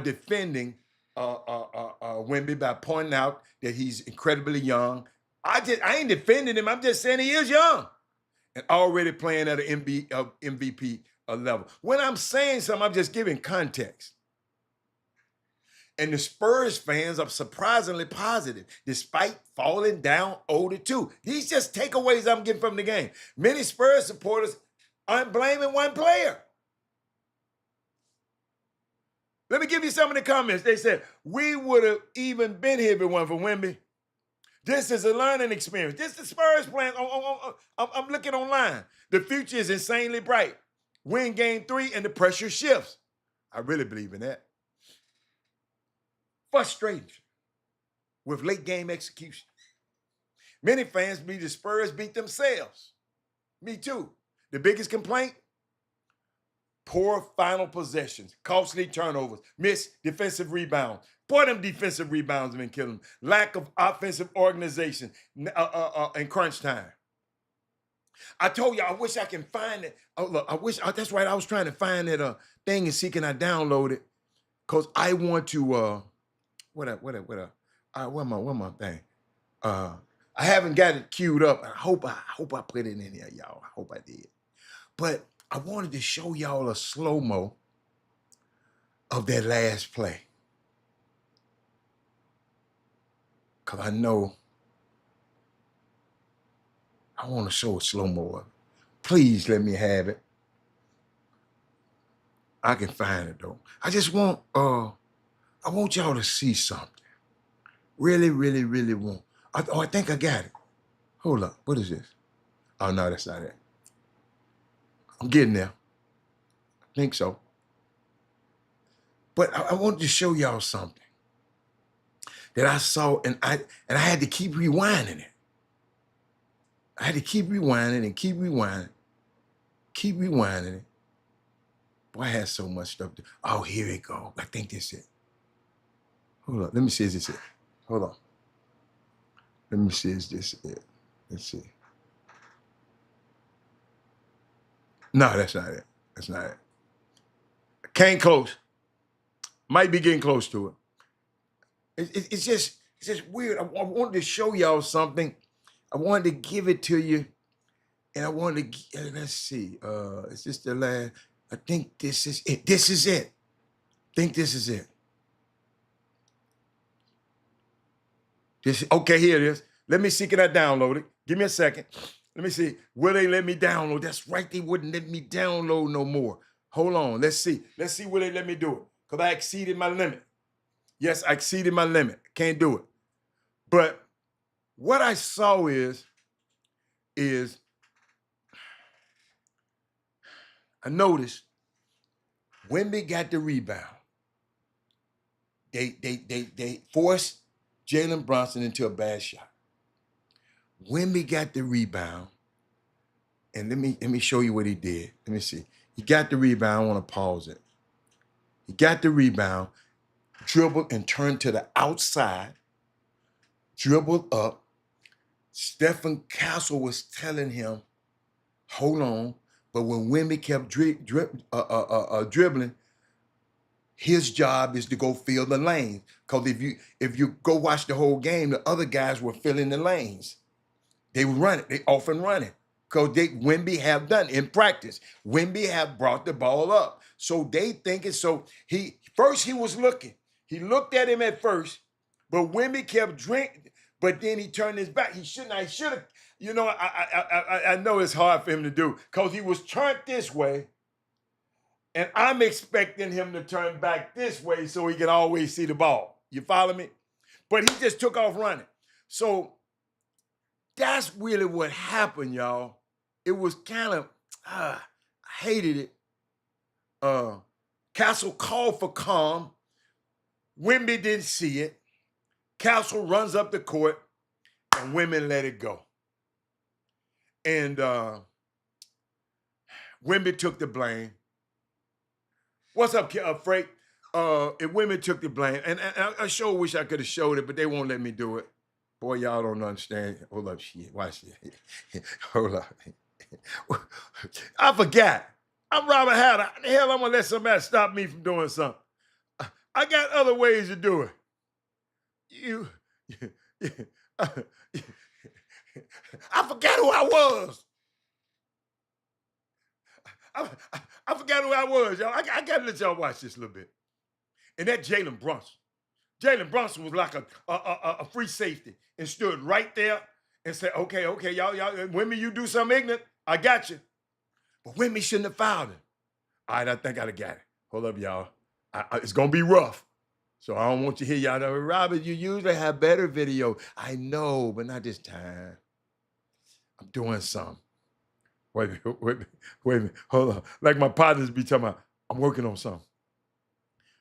[SPEAKER 1] defending Wemby by pointing out that he's incredibly young. I ain't defending him. I'm just saying he is young and already playing at an MVP level. When I'm saying something, I'm just giving context. And the Spurs fans are surprisingly positive, despite falling down 0-2. These just takeaways I'm getting from the game. Many Spurs supporters aren't blaming one player. Let me give you some of the comments. They said, we would have even been here if it weren't for Wemby. This is a learning experience. This is the Spurs playing. I'm looking online. The future is insanely bright. Win game 3 and the pressure shifts. I really believe in that. Frustration with late game execution. Many fans believe the Spurs beat themselves. Me too. The biggest complaint? Poor final possessions, costly turnovers, missed defensive rebounds. Boy, them defensive rebounds have been killing them. Lack of offensive organization in crunch time. I told you I wish I can find it. Oh, look, that's right. I was trying to find that thing and see can I download it because I want to. Where my thing? I haven't got it queued up. I hope I put it in there, y'all. I hope I did. But I wanted to show y'all a slow-mo of that last play. Because I know I want to show a slow-mo of it. Please let me have it. I can find it, though. I just want, I want y'all to see something. Really, really, really want. I think I got it. Hold up. What is this? Oh, no, that's not it. I'm getting there. I think so. But I wanted to show y'all something that I saw, and I had to keep rewinding it. I had to keep rewinding and keep rewinding it. Boy, I had so much stuff to. Oh, here it go. I think this is it. Hold up. Let me see. Is this it? Hold on. Let me see. Is this it? Let's see. No, that's not it. That's not it. Came close. Might be getting close to it. It's just weird. I wanted to show y'all something. I wanted to give it to you. And I wanted to, let's see. Is this the last? I think this is it. This is it. I think this is it. Okay, here it is. Let me see, can I download it? Give me a second. Let me see. Will they let me download? That's right, they wouldn't let me download no more. Hold on, let's see. Let's see will they let me do it. Because I exceeded my limit. Yes, I exceeded my limit. Can't do it. But what I saw is I noticed Wemby got the rebound. They forced Jalen Brunson into a bad shot. Wemby got the rebound. And let me show you what he did. Let me see. He got the rebound. I want to pause it. He got the rebound, dribbled and turned to the outside, dribbled up. Stephen Castle was telling him, hold on. But when Wemby kept dribbling, his job is to go fill the lanes. Because if you go watch the whole game, the other guys were filling the lanes. They were running. They often running. Because Wemby have done in practice. Wemby have brought the ball up. So they thinking, so he was looking. He looked at him at first, but Wemby kept drinking, but then he turned his back. I should have, I know it's hard for him to do because he was turned this way, and I'm expecting him to turn back this way so he can always see the ball. You follow me? But he just took off running. So that's really what happened, y'all. It was kind of, I hated it. Castle called for calm. Wemby didn't see it. Castle runs up the court, and women let it go. And women took the blame. What's up, Frank? And women took the blame. And I sure wish I could have showed it, but they won't let me do it. Boy, y'all don't understand. Hold up, shit. Watch this. Hold up. I forgot. I'm Robert Hatter. How the hell I'm gonna let somebody stop me from doing something? I got other ways to do it. I forgot who I was. I forgot who I was, y'all. I gotta let y'all watch this a little bit. And that Jalen Brunson. Jalen Brunson was like a free safety and stood right there and said, okay, y'all, women, you do something ignorant, I got you. But women shouldn't have fouled him. All right, I think I got it. Hold up, y'all. It's gonna be rough. So I don't want you to hear y'all know, Robert, you usually have better video. I know, but not this time. I'm doing something. Wait a minute. Hold on. Like my partners be talking about, I'm working on something.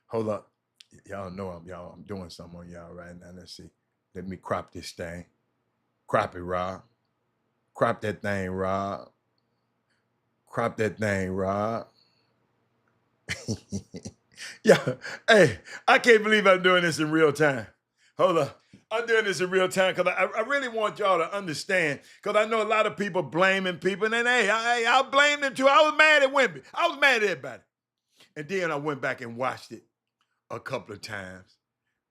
[SPEAKER 1] Hold up. Y'all know I'm doing something on y'all right now. Let's see. Let me crop this thing. Crop it, Rob. Crop that thing, Rob. Crop that thing, Rob. Yeah. Hey, I can't believe I'm doing this in real time. Hold up. I'm doing this in real time because I really want y'all to understand, because I know a lot of people blaming people, and then, hey, I blame them too. I was mad at Wimby. I was mad at everybody. And then I went back and watched it a couple of times.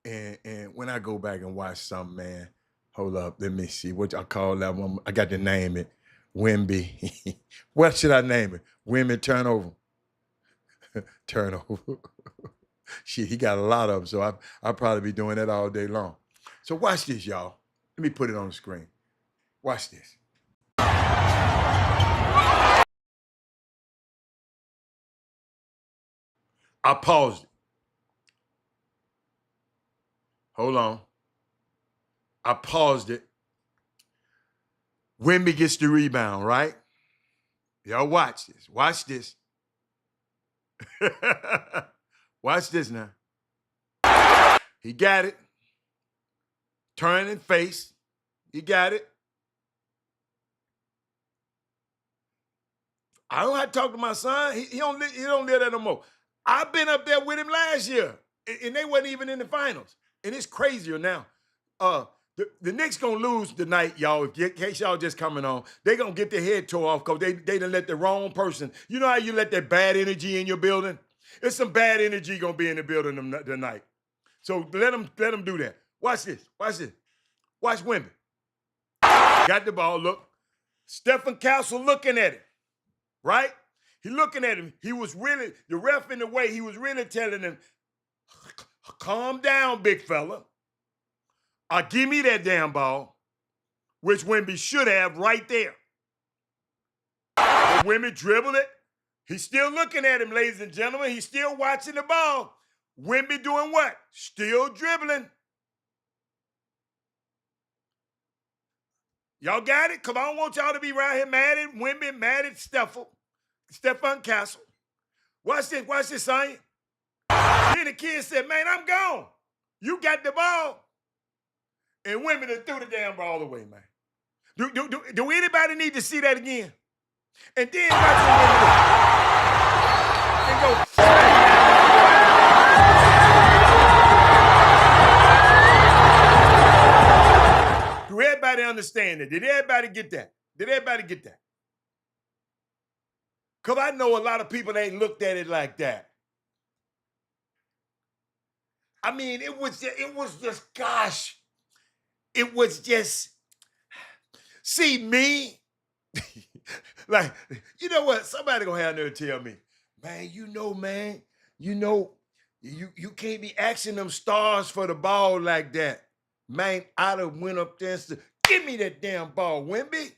[SPEAKER 1] And when I go back and watch something, man, hold up, let me see. What I call that one? I got to name it. Wimby. What should I name it? Wimby turnover. Turnover. Shit, he got a lot of them, so I'll probably be doing that all day long. So watch this, y'all. Let me put it on the screen. Watch this. I paused it. Hold on. I paused it. Wimby gets the rebound, right? Y'all watch this. Watch this. Watch this now. He got it. Turning face. He got it. I don't have to talk to my son. He don't live there no more. I've been up there with him last year, and they wasn't even in the finals. And it's crazier now. The Knicks gonna lose tonight, y'all. In case y'all just coming on, they gonna get their head tore off because they done let the wrong person. You know how you let that bad energy in your building? There's some bad energy gonna be in the building tonight. So let them do that. Watch this. Watch this. Watch Wimby. Got the ball. Look, Stephen Castle looking at it. Right? He looking at him. He was really, the ref in the way, he was really telling him, calm down, big fella. Give me that damn ball, which Wimby should have right there. But Wimby dribbled it. He's still looking at him, ladies and gentlemen. He's still watching the ball. Wimby doing what? Still dribbling. Y'all got it? Because I don't want y'all to be around here mad at Wimby, mad at Stephen Castle. Watch this, son. Then the kid said, man, I'm gone. You got the ball. And Wimby done threw the damn ball away, man. Do anybody need to see that again? And then watch Wimby and go. Do everybody understand that? Did everybody get that? Because I know a lot of people ain't looked at it like that. I mean, it was just, gosh, it was just, see me, like, you know what? Somebody gonna have there to tell me, man, you can't be asking them stars for the ball like that. Man, I'd have went up there and said, give me that damn ball, Wimby.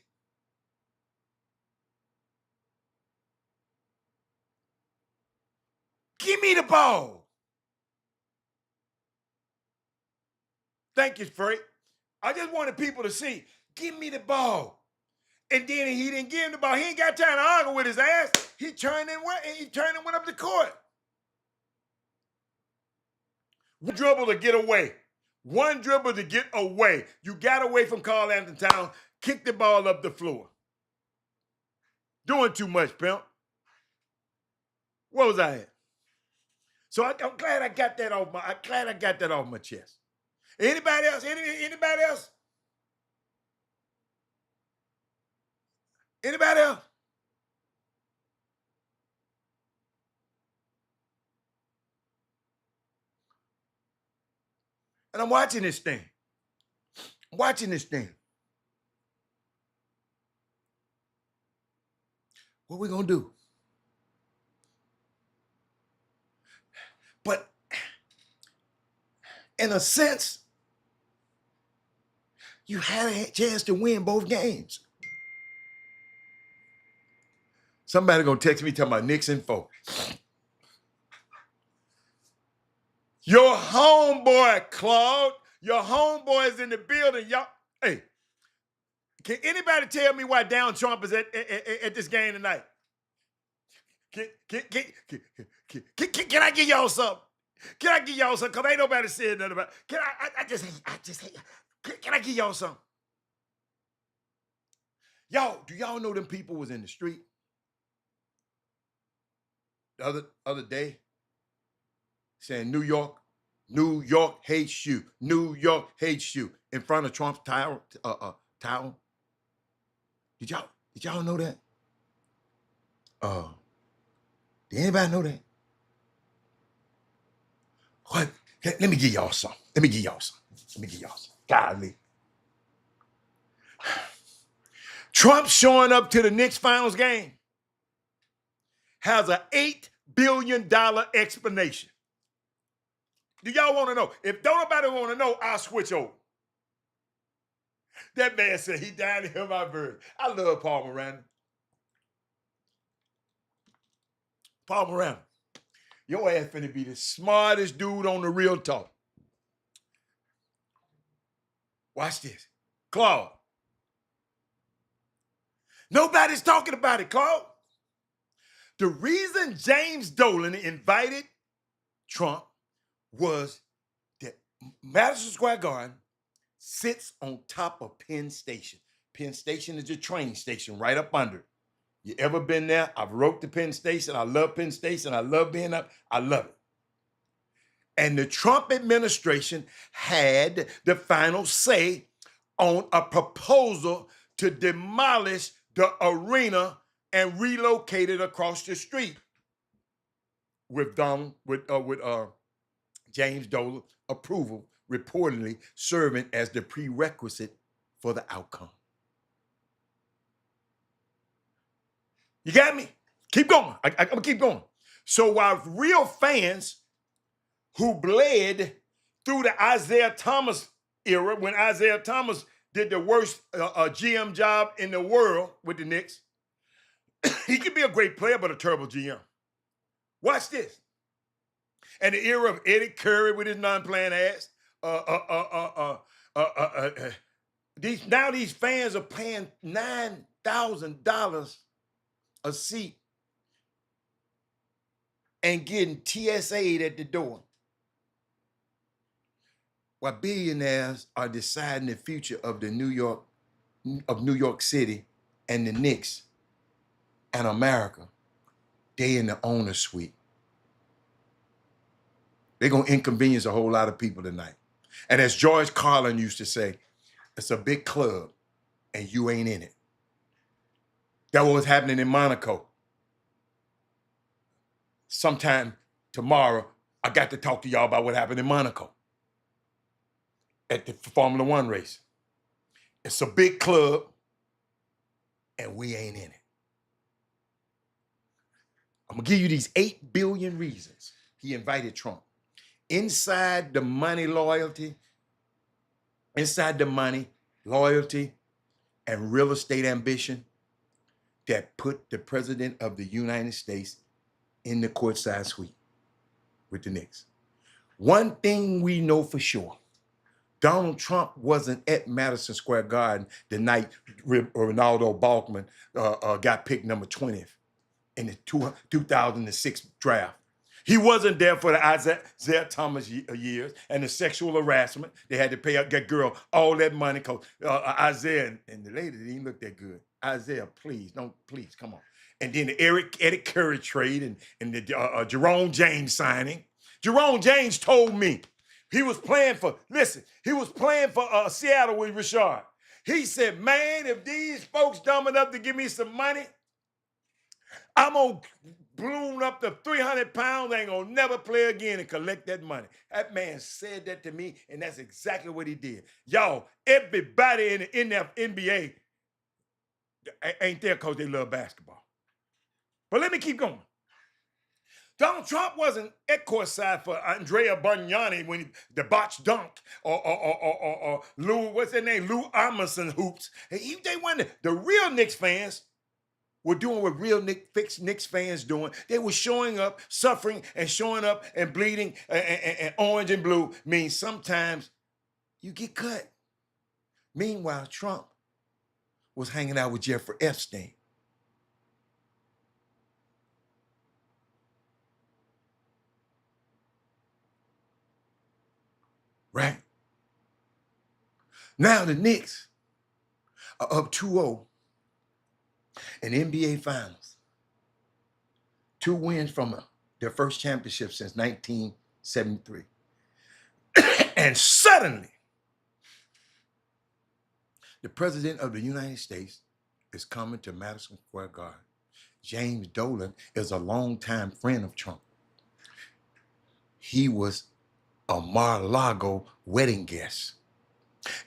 [SPEAKER 1] Give me the ball. Thank you, Frank. I just wanted people to see, give me the ball. And then he didn't give him the ball. He ain't got time to argue with his ass. He turned and went up the court. Dribble to get away. One dribble to get away. You got away from Karl Anthony Towns, kicked the ball up the floor. Doing too much, pimp. What was I at? So I'm glad I got that off my chest. Anybody else? Anybody else? Anybody else? And I'm watching this thing. What we gonna do? But in a sense, you had a chance to win both games. Somebody gonna text me talking about Nixon folk. Your homeboy, Claude, your homeboy is in the building. Y'all, hey, can anybody tell me why Donald Trump is at this game tonight? Can I give y'all something? Can I give y'all something? Because ain't nobody said nothing about it. I just hate. Can I give y'all something? Y'all, do y'all know them people was in the street the other day saying New York hates you. New York hates you in front of Trump's tower. Did y'all know that? Did anybody know that? What? Let me give y'all some. Golly. Trump showing up to the Knicks finals game has an $8 billion explanation. Do y'all want to know? If don't nobody want to know, I'll switch over. That man said he died to hear my verse. I love Paul Miranda. Paul Miranda, your ass finna be the smartest dude on the Real Talk. Watch this. Claude. Nobody's talking about it, Claude. The reason James Dolan invited Trump was that Madison Square Garden sits on top of Penn Station. Penn Station is a train station right up under it. You ever been there? I've rode to Penn Station. I love Penn Station. I love being up. I love it. And the Trump administration had the final say on a proposal to demolish the arena and relocate it across the street with James Dolan approval, reportedly serving as the prerequisite for the outcome. You got me? Keep going. I'm gonna keep going. So while real fans who bled through the Isaiah Thomas era, when Isaiah Thomas did the worst GM job in the world with the Knicks, he could be a great player, but a terrible GM. Watch this. And the era of Eddie Curry with his non-playing ass. These fans are paying $9,000 a seat and getting TSA'd at the door. While billionaires are deciding the future of New York City and the Knicks and America, they in the owner's suite. They're gonna inconvenience a whole lot of people tonight. And as George Carlin used to say, it's a big club and you ain't in it. That was happening in Monaco. Sometime tomorrow, I got to talk to y'all about what happened in Monaco at the Formula One race. It's a big club and we ain't in it. I'm gonna give you these 8 billion reasons he invited Trump. Inside the money, loyalty, and real estate ambition that put the president of the United States in the courtside suite with the Knicks. One thing we know for sure, Donald Trump wasn't at Madison Square Garden the night Ronaldo Balkman got picked number 20th in the 2006 draft. He wasn't there for the Isaiah Thomas years and the sexual harassment. They had to pay that girl all that money because Isaiah and the lady didn't look that good. Isaiah, please, please, come on. And then the Eric Curry trade and the Jerome James signing. Jerome James told me he was playing for, Seattle with Richard. He said, man, if these folks dumb enough to give me some money, I'm going to balloon up to 300 pounds, ain't going to never play again and collect that money. That man said that to me, and that's exactly what he did. Y'all, everybody in the NBA ain't there because they love basketball. But let me keep going. Donald Trump wasn't at courtside for Andrea Bargnani when the botched dunk or Lou, what's their name? Lou Armstrong hoops. They weren't the real Knicks fans were doing what real Knicks fans doing. They were showing up, suffering, and showing up and bleeding, and orange and blue means sometimes you get cut. Meanwhile, Trump was hanging out with Jeffrey Epstein. Right? Now the Knicks are up 2-0 in NBA Finals. 2 wins from their first championship since 1973. And suddenly, the President of the United States is coming to Madison Square Garden. James Dolan is a longtime friend of Trump. He was a Mar-a-Lago wedding guest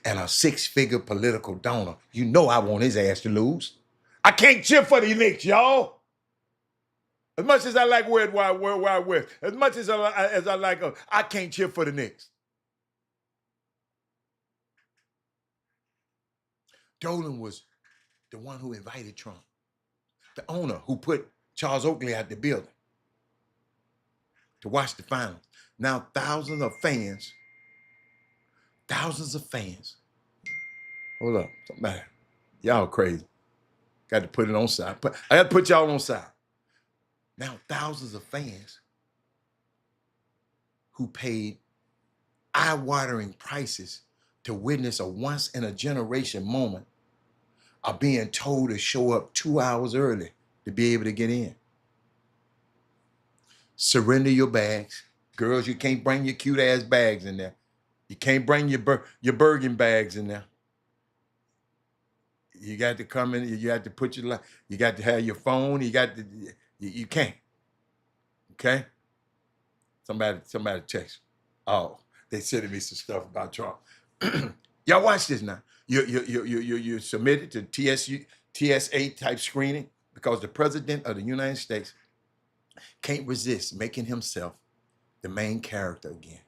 [SPEAKER 1] and a 6-figure political donor. You know I want his ass to lose. I can't cheer for the Knicks, y'all. As much as I like World Wide West, as much as I like, I can't cheer for the Knicks. Dolan was the one who invited Trump, the owner who put Charles Oakley out the building to watch the finals. Now thousands of fans. Hold up, somebody, y'all crazy. Got to put it on side. I got to put y'all on side. Now thousands of fans who paid eye-watering prices to witness a once-in-a-generation moment are being told to show up 2 hours early to be able to get in. Surrender your bags. Girls, you can't bring your cute-ass bags in there. You can't bring your Bergen bags in there. You got to come in, you got to put you got to have your phone, you can't. Okay? Somebody text. Oh, they sending me some stuff about Trump. Y'all watch this now. You submitted to TSA type screening because the President of the United States can't resist making himself the main character again.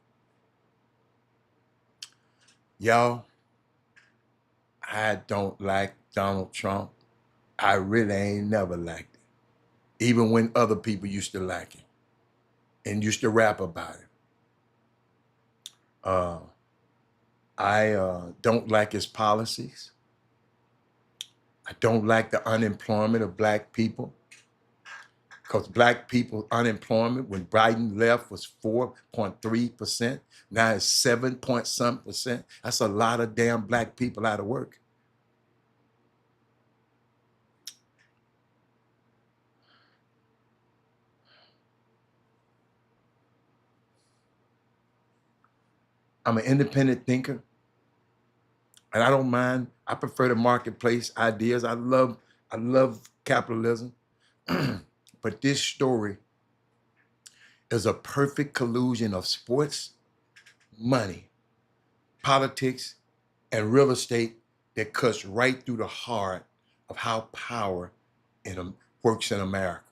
[SPEAKER 1] Y'all, I don't like Donald Trump. I really ain't never liked him. Even when other people used to like him and used to rap about him. I don't like his policies. I don't like the unemployment of black people. Because black people unemployment when Biden left was 4.3%. Now it's 7-point-some%. That's a lot of damn black people out of work. I'm an independent thinker, and I don't mind. I prefer the marketplace ideas. I love capitalism. But this story is a perfect collusion of sports, money, politics, and real estate that cuts right through the heart of how power works in America.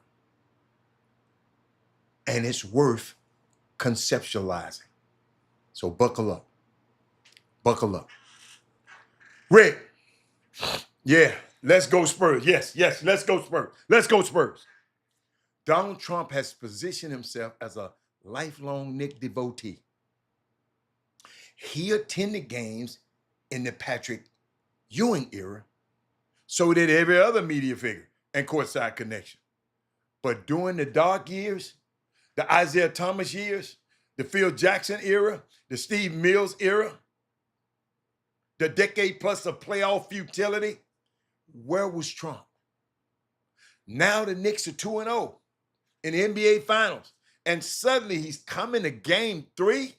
[SPEAKER 1] And it's worth conceptualizing. So buckle up. Buckle up. Rick, yeah, let's go Spurs. Yes, let's go Spurs. Let's go Spurs. Donald Trump has positioned himself as a lifelong Knick devotee. He attended games in the Patrick Ewing era, so did every other media figure and courtside connection. But during the dark years, the Isaiah Thomas years, the Phil Jackson era, the Steve Mills era, the decade plus of playoff futility. Where was Trump? Now the Knicks are 2-0 in the NBA Finals, and suddenly he's coming to game 3,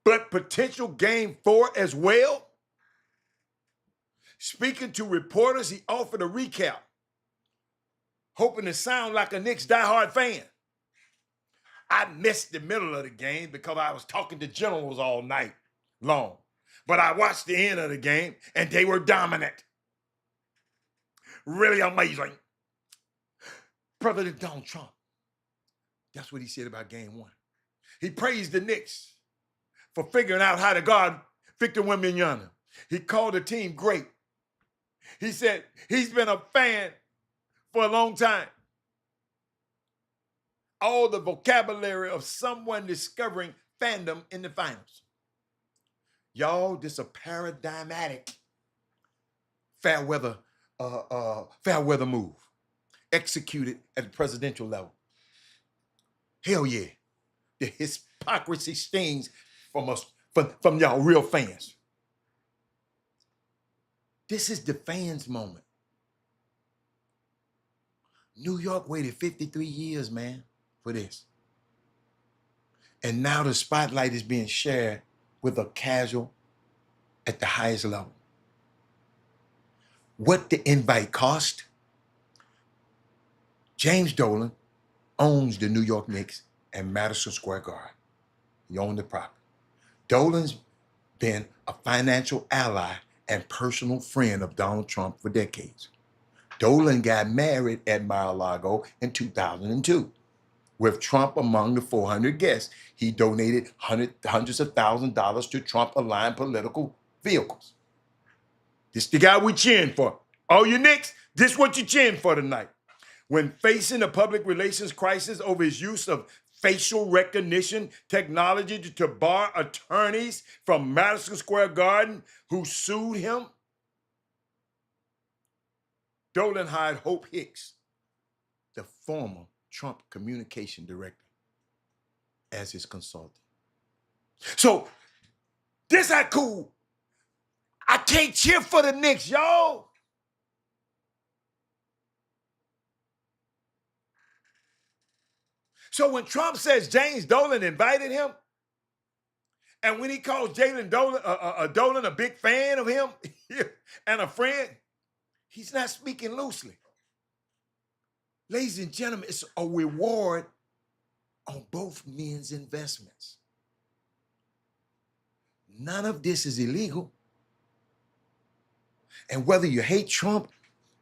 [SPEAKER 1] but potential game 4 as well. Speaking to reporters, he offered a recap, hoping to sound like a Knicks diehard fan. I missed the middle of the game because I was talking to generals all night long. But I watched the end of the game, and they were dominant. Really amazing. President Donald Trump, that's what he said about game 1. He praised the Knicks for figuring out how to guard Victor Wembanyama. He called the team great. He said he's been a fan for a long time. All the vocabulary of someone discovering fandom in the finals. Y'all, this is a paradigmatic fair weather move executed at the presidential level. Hell yeah. The hypocrisy stings from us, from y'all real fans. This is the fans' moment. New York waited 53 years, man, for this. And now the spotlight is being shared with a casual at the highest level. What the invite cost? James Dolan owns the New York Knicks and Madison Square Garden. He owned the property. Dolan's been a financial ally and personal friend of Donald Trump for decades. Dolan got married at Mar-a-Lago in 2002. With Trump among the 400 guests, he donated hundreds of thousands of dollars to Trump-aligned political vehicles. This the guy we cheering for. All you Knicks, this is what you cheering for tonight. When facing a public relations crisis over his use of facial recognition technology to bar attorneys from Madison Square Garden who sued him, Dolan hired Hope Hicks, the former Trump communication director, as his consultant. So this how cool. I can't cheer for the Knicks, y'all. So when Trump says James Dolan invited him, and when he calls Jalen Dolan, Dolan a big fan of him and a friend, he's not speaking loosely. Ladies and gentlemen, it's a reward on both men's investments. None of this is illegal. And whether you hate Trump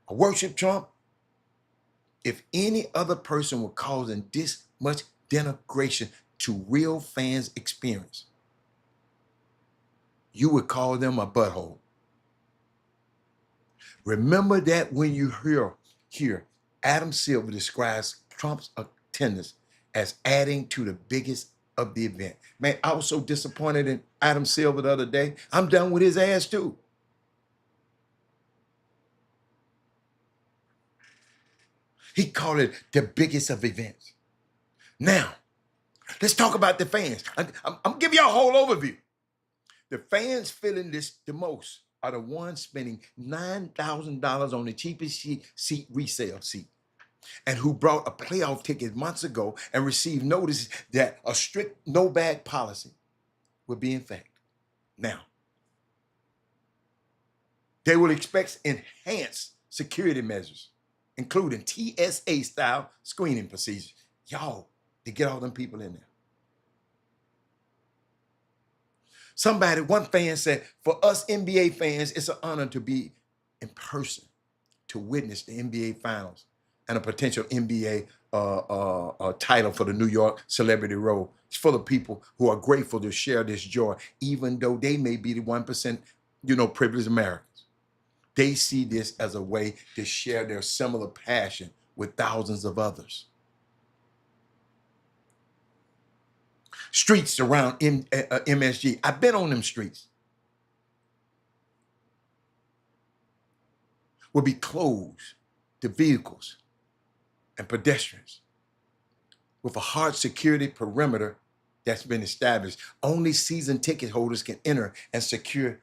[SPEAKER 1] or worship Trump, if any other person were causing this much denigration to real fans' experience, you would call them a butthole. Remember that when you hear Adam Silver describes Trump's attendance as adding to the biggest of the event. Man, I was so disappointed in Adam Silver the other day. I'm done with his ass too. He called it the biggest of events. Now, let's talk about the fans. I'm giving y'all a whole overview. The fans feeling this the most are the ones spending $9,000 on the cheapest seat resale seat, and who brought a playoff ticket months ago and received notice that a strict no-bag policy would be in effect. Now, they will expect enhanced security measures, including TSA-style screening procedures. Y'all, to get all them people in there. One fan said, for us NBA fans, it's an honor to be in person to witness the NBA Finals and a potential NBA title for the New York Celebrity Row. It's full of people who are grateful to share this joy, even though they may be the 1%, privileged Americans. They see this as a way to share their similar passion with thousands of others. Streets around MSG. I've been on them streets. Will be closed to vehicles and pedestrians with a hard security perimeter that's been established. Only season ticket holders can enter and secure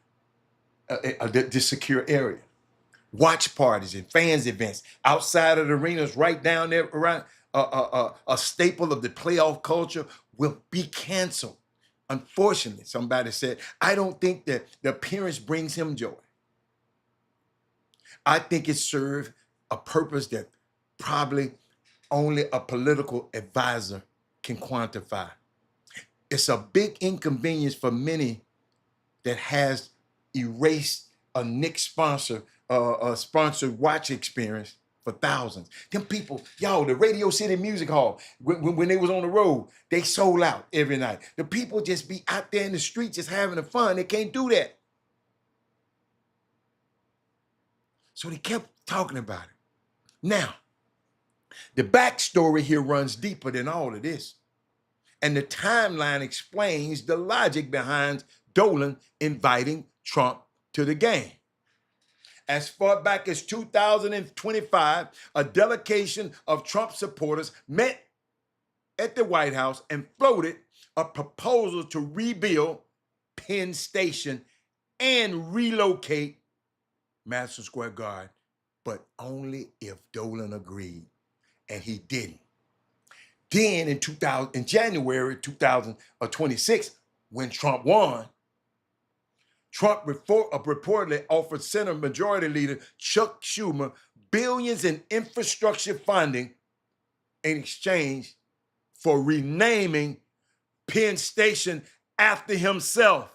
[SPEAKER 1] the secure area. Watch parties and fans events outside of the arenas, right down there around a staple of the playoff culture, will be canceled. Unfortunately, somebody said, I don't think that the appearance brings him joy. I think it served a purpose that probably only a political advisor can quantify. It's a big inconvenience for many that has erased a Knicks sponsored watch experience for thousands. Them people, y'all, the Radio City Music Hall, when they was on the road, they sold out every night. The people just be out there in the street just having fun. They can't do that. So they kept talking about it. Now, the backstory here runs deeper than all of this. And the timeline explains the logic behind Dolan inviting Trump to the game. As far back as 2025, a delegation of Trump supporters met at the White House and floated a proposal to rebuild Penn Station and relocate Madison Square Garden, but only if Dolan agreed, and he didn't. Then in January 2026, when Trump won, Trump reportedly offered Senate Majority Leader Chuck Schumer billions in infrastructure funding in exchange for renaming Penn Station after himself.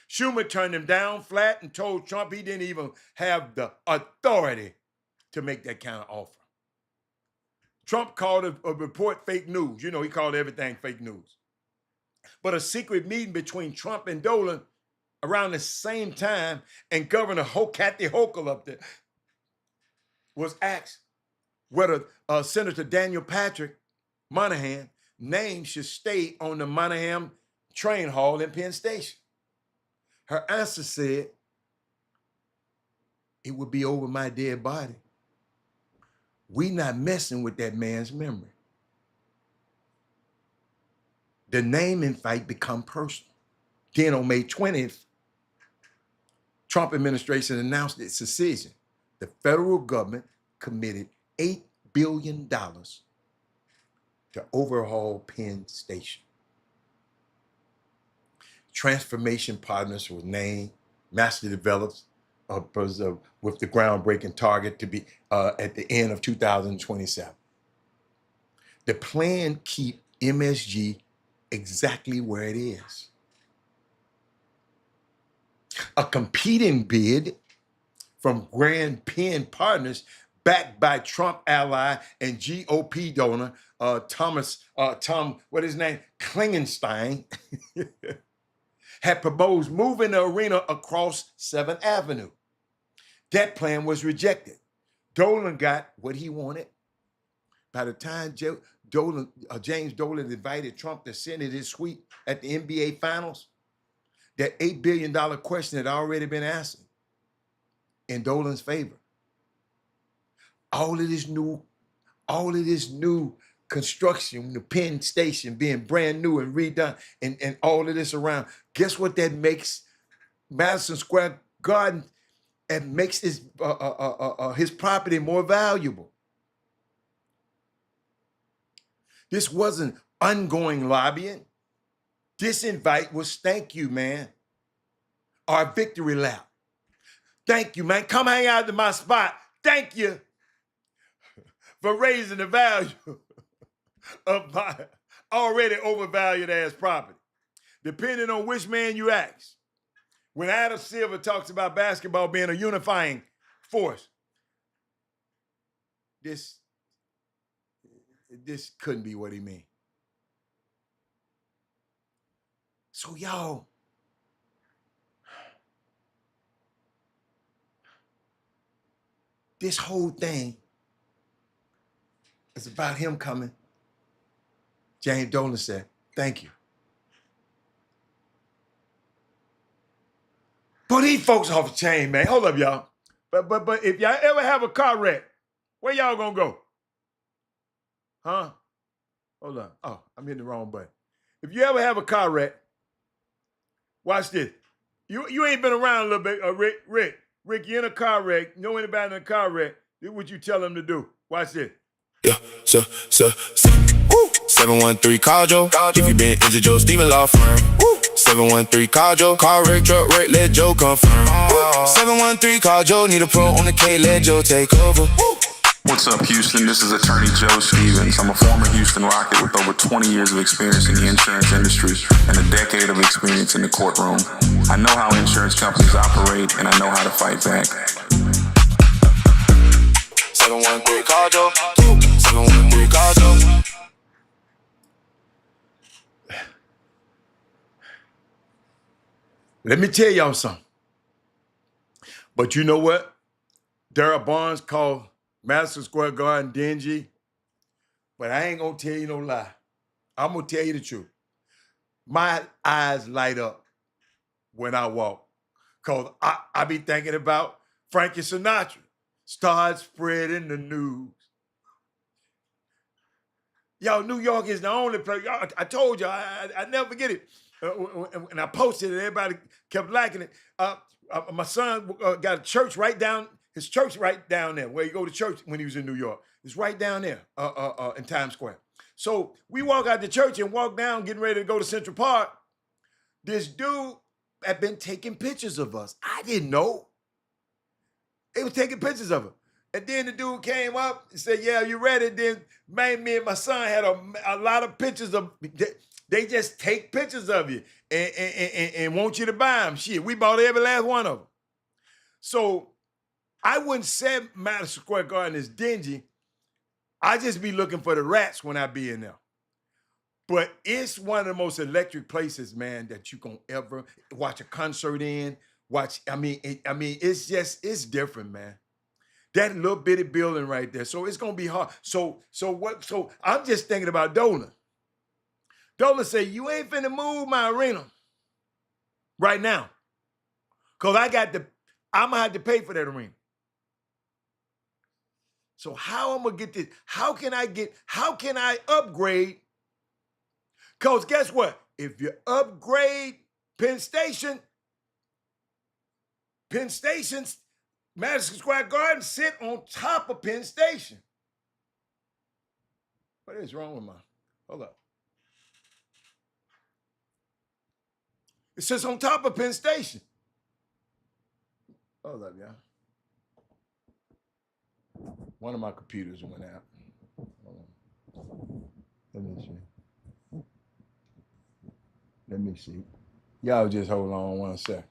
[SPEAKER 1] Schumer turned him down flat and told Trump he didn't even have the authority to make that kind of offer. Trump called a report fake news. You know, he called everything fake news. But a secret meeting between Trump and Dolan around the same time, and Governor Kathy Hochul up there was asked whether Senator Daniel Patrick Moynihan's name should stay on the Moynihan train hall in Penn Station. Her answer said, it would be over my dead body. We not messing with that man's memory. The naming fight become personal. Then on May 20th, Trump administration announced its decision. The federal government committed $8 billion to overhaul Penn Station. Transformation Partners was named, master developers with the groundbreaking target to be at the end of 2027. The plan keep MSG exactly where it is. A competing bid from Grand Penn Partners, backed by Trump ally and GOP donor Klingenstein, had proposed moving the arena across 7th Avenue. That plan was rejected. Dolan got what he wanted. By the time James Dolan invited Trump to sit in his suite at the NBA Finals, that $8 billion question had already been answered in Dolan's favor. All of this new construction, the Penn Station being brand new and redone, and all of this around. Guess what that makes Madison Square Garden and makes his property more valuable. This wasn't ongoing lobbying. This invite was thank you, man. Our victory lap. Thank you, man. Come hang out in my spot. Thank you for raising the value of my already overvalued ass property. Depending on which man you ask. When Adam Silver talks about basketball being a unifying force, this couldn't be what he meant. So y'all, this whole thing is about him coming. James Dolan said, thank you. But these folks off the chain, man. Hold up, y'all. But if y'all ever have a car wreck, where y'all gonna go? Huh? Hold on. Oh, I'm hitting the wrong button. If you ever have a car wreck, watch this. You ain't been around a little bit, Rick, you in a car wreck. Know anybody in a car wreck? This is what you tell them to do. Watch this.
[SPEAKER 2] Yeah, woo. 713 call Joe. If you been injured, Joe Steven Law Firm. 713 call Joe. Car wreck, truck wreck, let Joe confirm. 713 call Joe. Need a pro on the K, let Joe take over.
[SPEAKER 3] What's up, Houston? This is Attorney Joe Stevens. I'm a former Houston Rocket with over 20 years of experience in the insurance industry and a decade of experience in the courtroom. I know how insurance companies operate, and I know how to fight back.
[SPEAKER 2] 713 call Joe. 713 call Joe.
[SPEAKER 1] Let me tell y'all something. But you know what? Darryl Barnes called Madison Square Garden dingy. But I ain't gonna tell you no lie. I'm gonna tell you the truth. My eyes light up when I walk. Cause I be thinking about Frankie Sinatra. Start spreading the news. Y'all, New York is the only place. Y'all, I told you, I never forget it. And I posted it, everybody kept liking it. My son got a church right down, his church right down there, where he go to church when he was in New York. It's right down there in Times Square. So we walk out the church and walk down, getting ready to go to Central Park. This dude had been taking pictures of us. I didn't know. They was taking pictures of him. And then the dude came up and said, yeah, you ready? Then me and my son had a lot of pictures of, they just take pictures of you and want you to buy them. Shit, we bought every last one of them. So I wouldn't say Madison Square Garden is dingy. I just be looking for the rats when I be in there. But it's one of the most electric places, man, that you can ever watch a concert in. It's different, man. That little bitty building right there. So it's gonna be hard. So I'm just thinking about Dolan. Dolan said, you ain't finna move my arena right now. Cause I'm gonna have to pay for that arena. So how I'm gonna get this? How can I upgrade? Cause guess what? If you upgrade Penn Station's Madison Square Garden sit on top of Penn Station. What is wrong with hold up. It sits on top of Penn Station. Hold up, y'all. One of my computers went out. Let me see. Y'all just hold on one sec.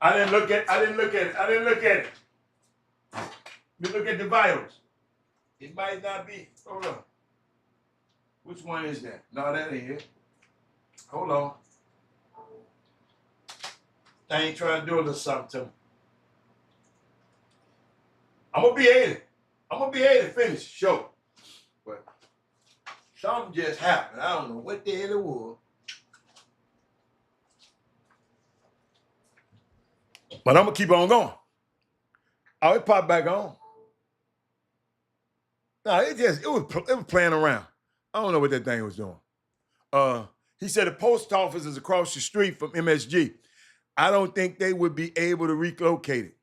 [SPEAKER 1] I didn't look at it. Let me look at the vitals. It might not be. Hold on. Which one is that? No, that ain't it. Hold on. I ain't trying to do a little something to me. I'm gonna be able to finish the show. But something just happened. I don't know what the hell it was. But I'm gonna keep on going. Oh, it popped back on. No, it was playing around. I don't know what that thing was doing. He said the post office is across the street from MSG. I don't think they would be able to relocate it.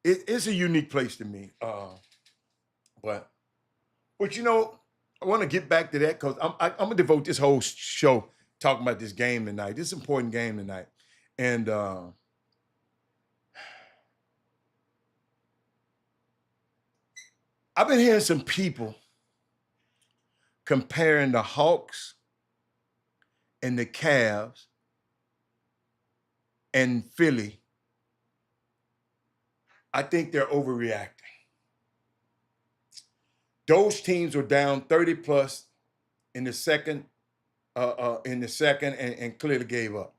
[SPEAKER 1] It's a unique place to me. But you know, I want to get back to that because I'm gonna devote this whole show talking about this game tonight. This is an important game tonight, and I've been hearing some people comparing the Hawks and the Cavs and Philly. I think they're overreacting. Those teams were down 30 plus in the second, and clearly gave up.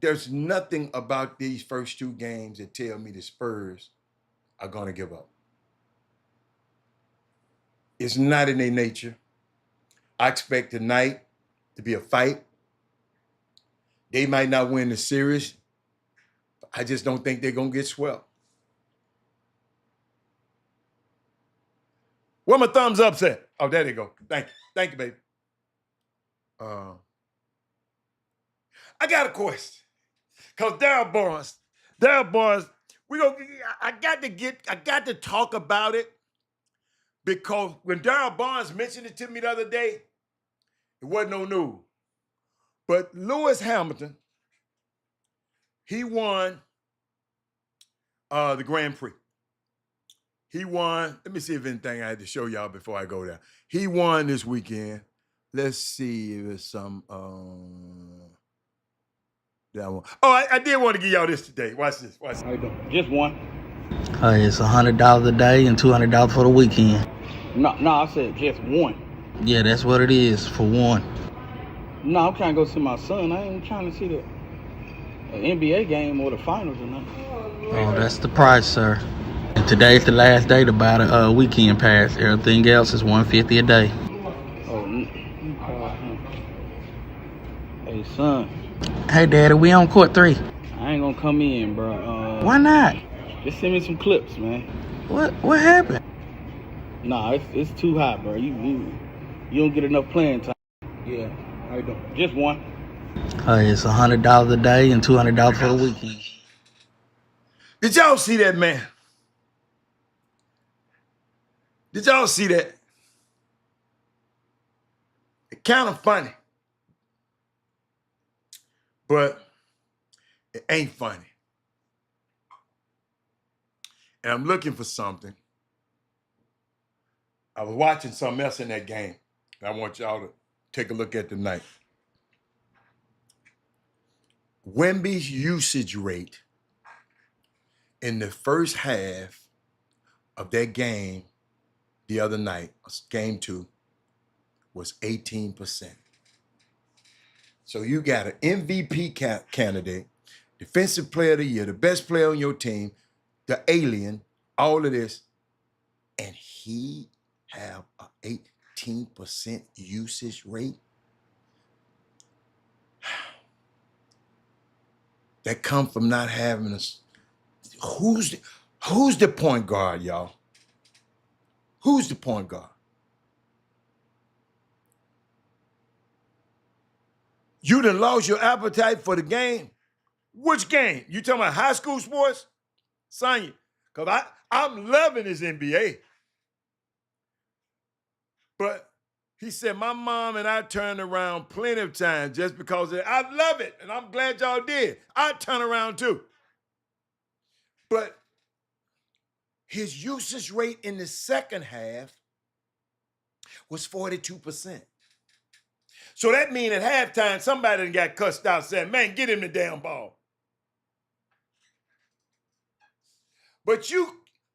[SPEAKER 1] There's nothing about these first two games that tell me the Spurs are going to give up. It's not in their nature. I expect tonight to be a fight. They might not win the series. I just don't think they're going to get swept. Where my thumbs ups at? Oh, there they go. Thank you. Thank you, baby. I got a question. Cause Daryl Barnes, I got to talk about it because when Daryl Barnes mentioned it to me the other day, it wasn't no news. But Lewis Hamilton, he won the Grand Prix. He won. Let me see if anything I had to show y'all before I go there. He won this weekend. Let's see if it's some that one. Oh, I did want to give y'all this today. Watch this. Watch this.
[SPEAKER 4] How you doing? Just one.
[SPEAKER 5] It's $100 a day and $200 for the weekend.
[SPEAKER 4] No, I said just one.
[SPEAKER 5] Yeah, that's what it is for one.
[SPEAKER 4] No, I'm trying to go see my son. I ain't trying to see the NBA game or the finals or nothing.
[SPEAKER 5] Oh, that's the price, sir. And today's the last day to buy the weekend pass. Everything else is $150 a day.
[SPEAKER 4] Oh, you call him. Hey, son.
[SPEAKER 5] Hey, Daddy, we on court 3.
[SPEAKER 4] I ain't gonna come in, bro.
[SPEAKER 5] Why not?
[SPEAKER 4] Just send me some clips, man.
[SPEAKER 5] What happened?
[SPEAKER 4] Nah, it's too hot, bro. You don't get enough playing time. Yeah, how you doing? Just one.
[SPEAKER 5] It's $100 a day and $200 for the weekend.
[SPEAKER 1] Did y'all see that, man? Did y'all see that? It's kind of funny, but it ain't funny. And I'm looking for something. I was watching something else in that game that I want y'all to take a look at tonight. Wemby's usage rate in the first half of that game the other night, game 2, was 18%. So you got an MVP candidate, defensive player of the year, the best player on your team, the alien, all of this, and he have an 18% usage rate. That come from not having us. Who's the point guard, y'all? Who's the point guard? You done lost your appetite for the game. Which game? You talking about high school sports? Sonya, because I'm loving this NBA. But he said, my mom and I turned around plenty of times just because I love it, and I'm glad y'all did. I'd turn around too. But his usage rate in the second half was 42%. So that means at halftime, somebody done got cussed out saying, man, get him the damn ball. But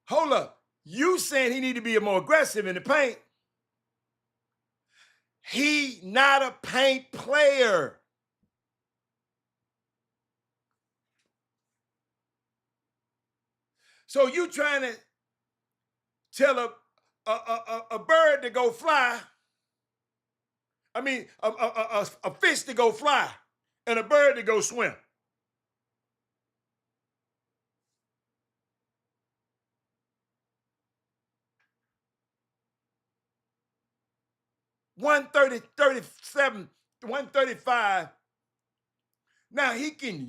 [SPEAKER 1] hold up, you saying he need to be more aggressive in the paint. He not a paint player. So you trying to tell a bird to go fly, I mean, a fish to go fly and a bird to go swim. $130, $37, $135. Now he can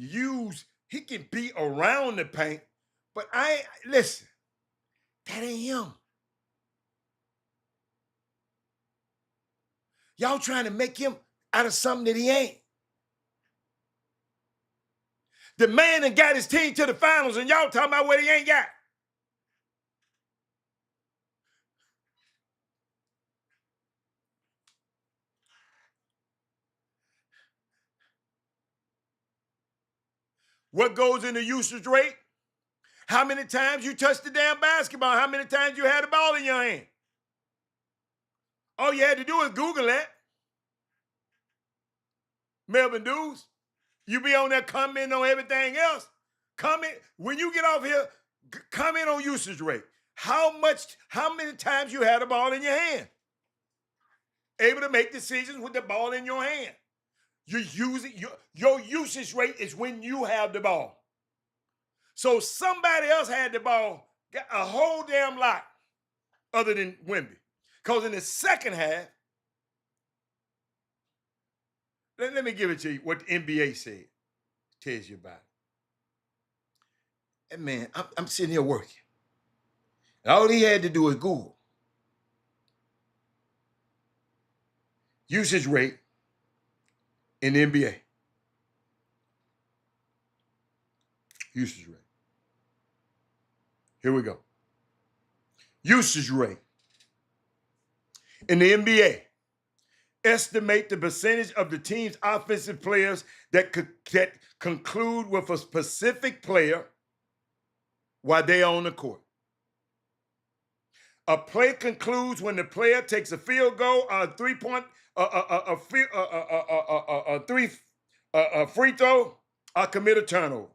[SPEAKER 1] be around the paint, but listen, that ain't him. Y'all trying to make him out of something that he ain't. The man that got his team to the finals and y'all talking about what he ain't got. What goes in the usage rate? How many times you touched the damn basketball? How many times you had the ball in your hand? All you had to do is Google that. Melvin Dews, you be on there commenting on everything else. Comment, when you get off here, comment on usage rate. How many times you had the ball in your hand? Able to make decisions with the ball in your hand. You're using your usage rate is when you have the ball. So somebody else had the ball, got a whole damn lot other than Wemby. Because in the second half, let me give it to you what the NBA said, tells you about it. And man, I'm sitting here working. And all he had to do was Google usage rate in the NBA. Usage rate. Here we go. Usage rate in the NBA. Estimate the percentage of the team's offensive players that conclude with a specific player while they are on the court. A play concludes when the player takes a field goal, a free throw, or commit a turnover.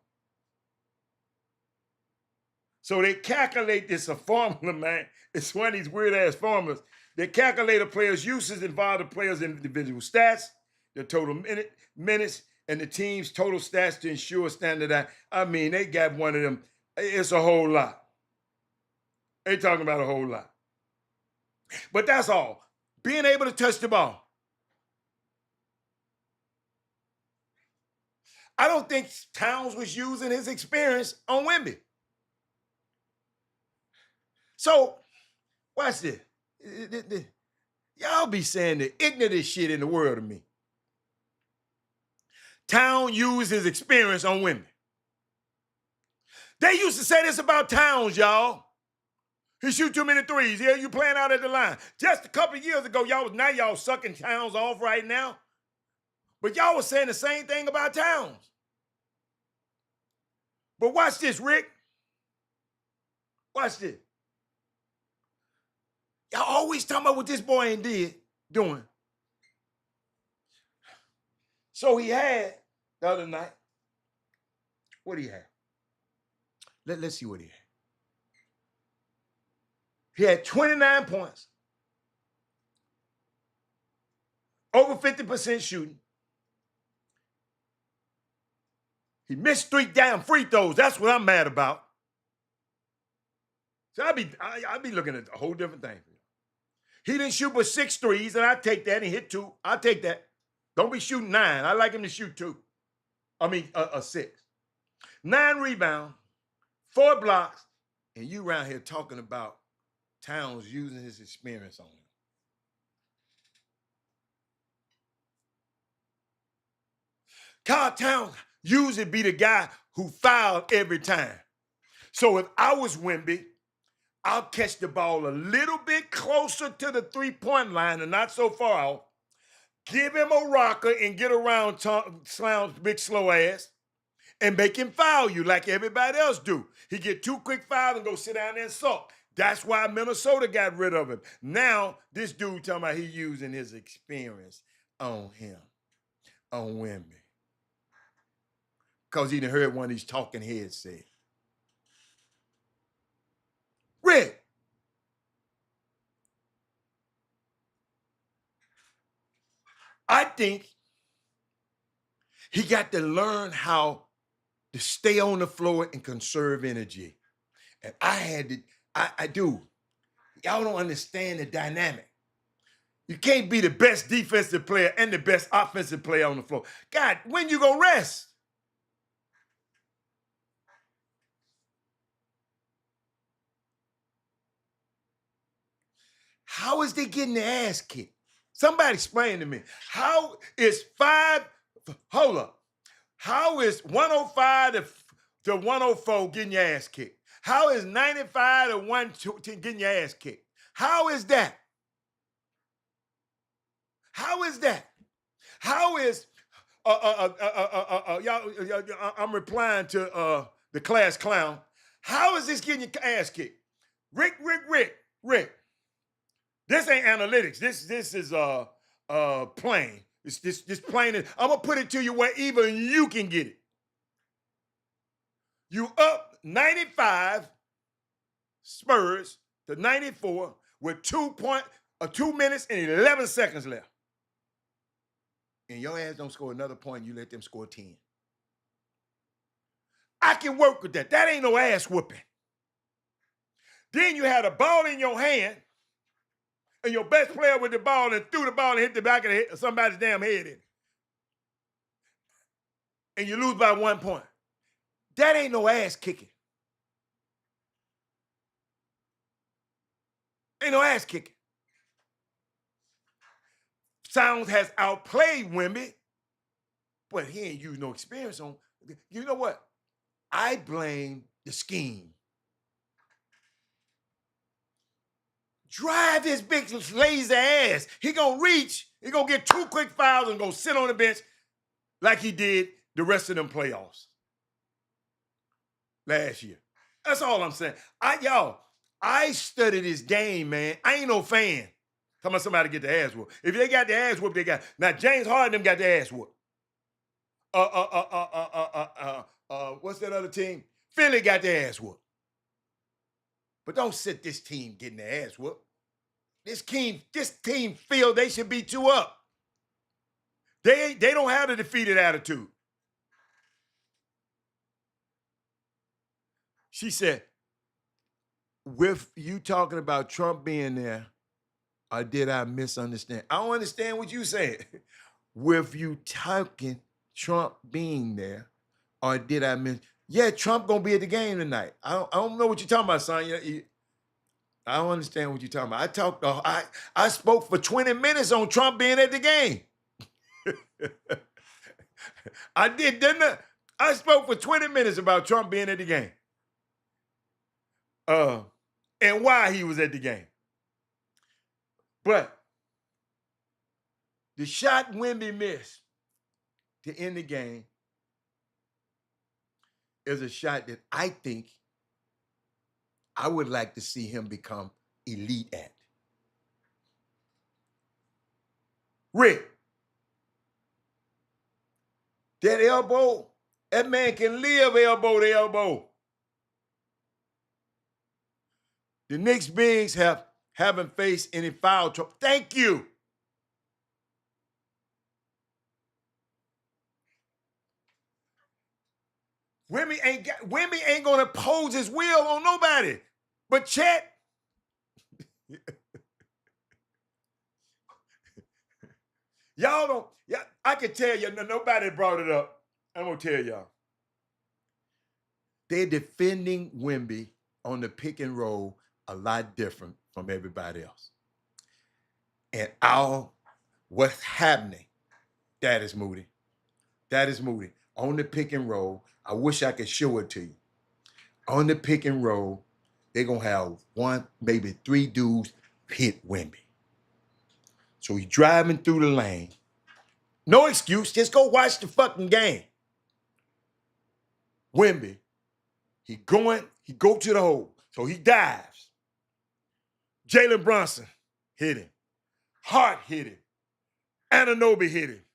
[SPEAKER 1] So they calculate this, a formula, man. It's one of these weird ass formulas. They calculate a player's uses involve the player's individual stats, the total minutes, and the team's total stats to ensure standardized. I mean, they got one of them. It's a whole lot. They talking about a whole lot. But that's all. Being able to touch the ball. I don't think Towns was using his experience on Wemby. So, watch this. Y'all be saying the ignorantest shit in the world to me. Towns used his experience on Wemby. They used to say this about Towns, y'all. He shoot too many threes. Yeah, you playing out at the line. Just a couple of years ago, y'all sucking Towns off right now. But y'all was saying the same thing about Towns. But watch this, Rick. Watch this. Y'all always talking about what this boy ain't doing. So he had the other night. What did he have? Let's see what he had. He had 29 points, over 50% shooting. He missed 3 damn free throws. That's what I'm mad about. So I'll be looking at a whole different thing. He didn't shoot but 6 threes, and I take that. He hit 2. I'll take that. Don't be shooting 9. I like him to shoot 2. I mean, 6. 9 rebounds, 4 blocks, and you around here talking about Towns using his experience on him. Karl Towns usually be the guy who fouled every time. So if I was Wemby, I'll catch the ball a little bit closer to the 3-point line and not so far out. Give him a rocker and get around Clown's big slow ass and make him foul you like everybody else do. He get 2 quick fouls and go sit down there and sulk. That's why Minnesota got rid of him. Now, this dude talking about he using his experience on him, on Wemby. Because he done heard one of these talking heads say, Rick, I think he got to learn how to stay on the floor and conserve energy. And I do. Y'all don't understand the dynamic. You can't be the best defensive player and the best offensive player on the floor. God, when you gonna rest? How is they getting their ass kicked? Somebody explain to me. How is 105 to 104 getting your ass kicked? How is 95 to 110 getting your ass kicked? How is that? How is that? How is I'm replying to the class clown. How is this getting your ass kicked? Rick. This ain't analytics. This is plain. This plain. I'm gonna put it to you where even you can get it. You up 95 Spurs to 94 with 2 minutes and 11 seconds left. And your ass don't score another point, you let them score 10. I can work with that. That ain't no ass whooping. Then you had a ball in your hand and your best player with the ball and threw the ball and hit the back of somebody's damn head in, and you lose by 1 point. That ain't no ass kicking. Ain't no ass kicking. Sounds has outplayed Wemby, but he ain't used no experience on. You know what? I blame the scheme. Drive his big lazy ass. He gonna reach. He gonna get 2 quick fouls and go sit on the bench like he did the rest of them playoffs last year. That's all I'm saying. I study this game, man. I ain't no fan. Talking about somebody get the ass whooped. If they got the ass whooped, they got. Now James Harden them got the ass whooped. What's that other team? Philly got the ass whooped. But don't sit this team getting the ass whooped. This team feel they should be 2 up. They don't have the defeated attitude. She said, with you talking about Trump being there, or did I misunderstand? I don't understand what you said. With you talking Trump being there, or did I miss? Yeah, Trump gonna be at the game tonight. I don't know what you're talking about, son. I don't understand what you're talking about. I spoke for 20 minutes on Trump being at the game. I did, didn't I? I spoke for 20 minutes about Trump being at the game. And why he was at the game. But the shot Wemby missed to end the game is a shot that I think I would like to see him become elite at. Rick, that elbow, that man can live elbow to elbow. The Knicks bigs haven't faced any foul trouble. Thank you. Wemby ain't gonna pose his will on nobody. But Chet, y'all don't. Yeah, I can tell you. Nobody brought it up. I'm gonna tell y'all. They're defending Wemby on the pick and roll a lot different from everybody else. And what's happening? That is Moody. That is Moody. On the pick and roll, I wish I could show it to you. On the pick and roll, they're going to have 1, maybe 3 dudes hit Wemby. So he's driving through the lane. No excuse, just go watch the fucking game. Wemby, he go to the hole. So he dives. Jalen Brunson hit him. Hart hit him. Anunoby hit him.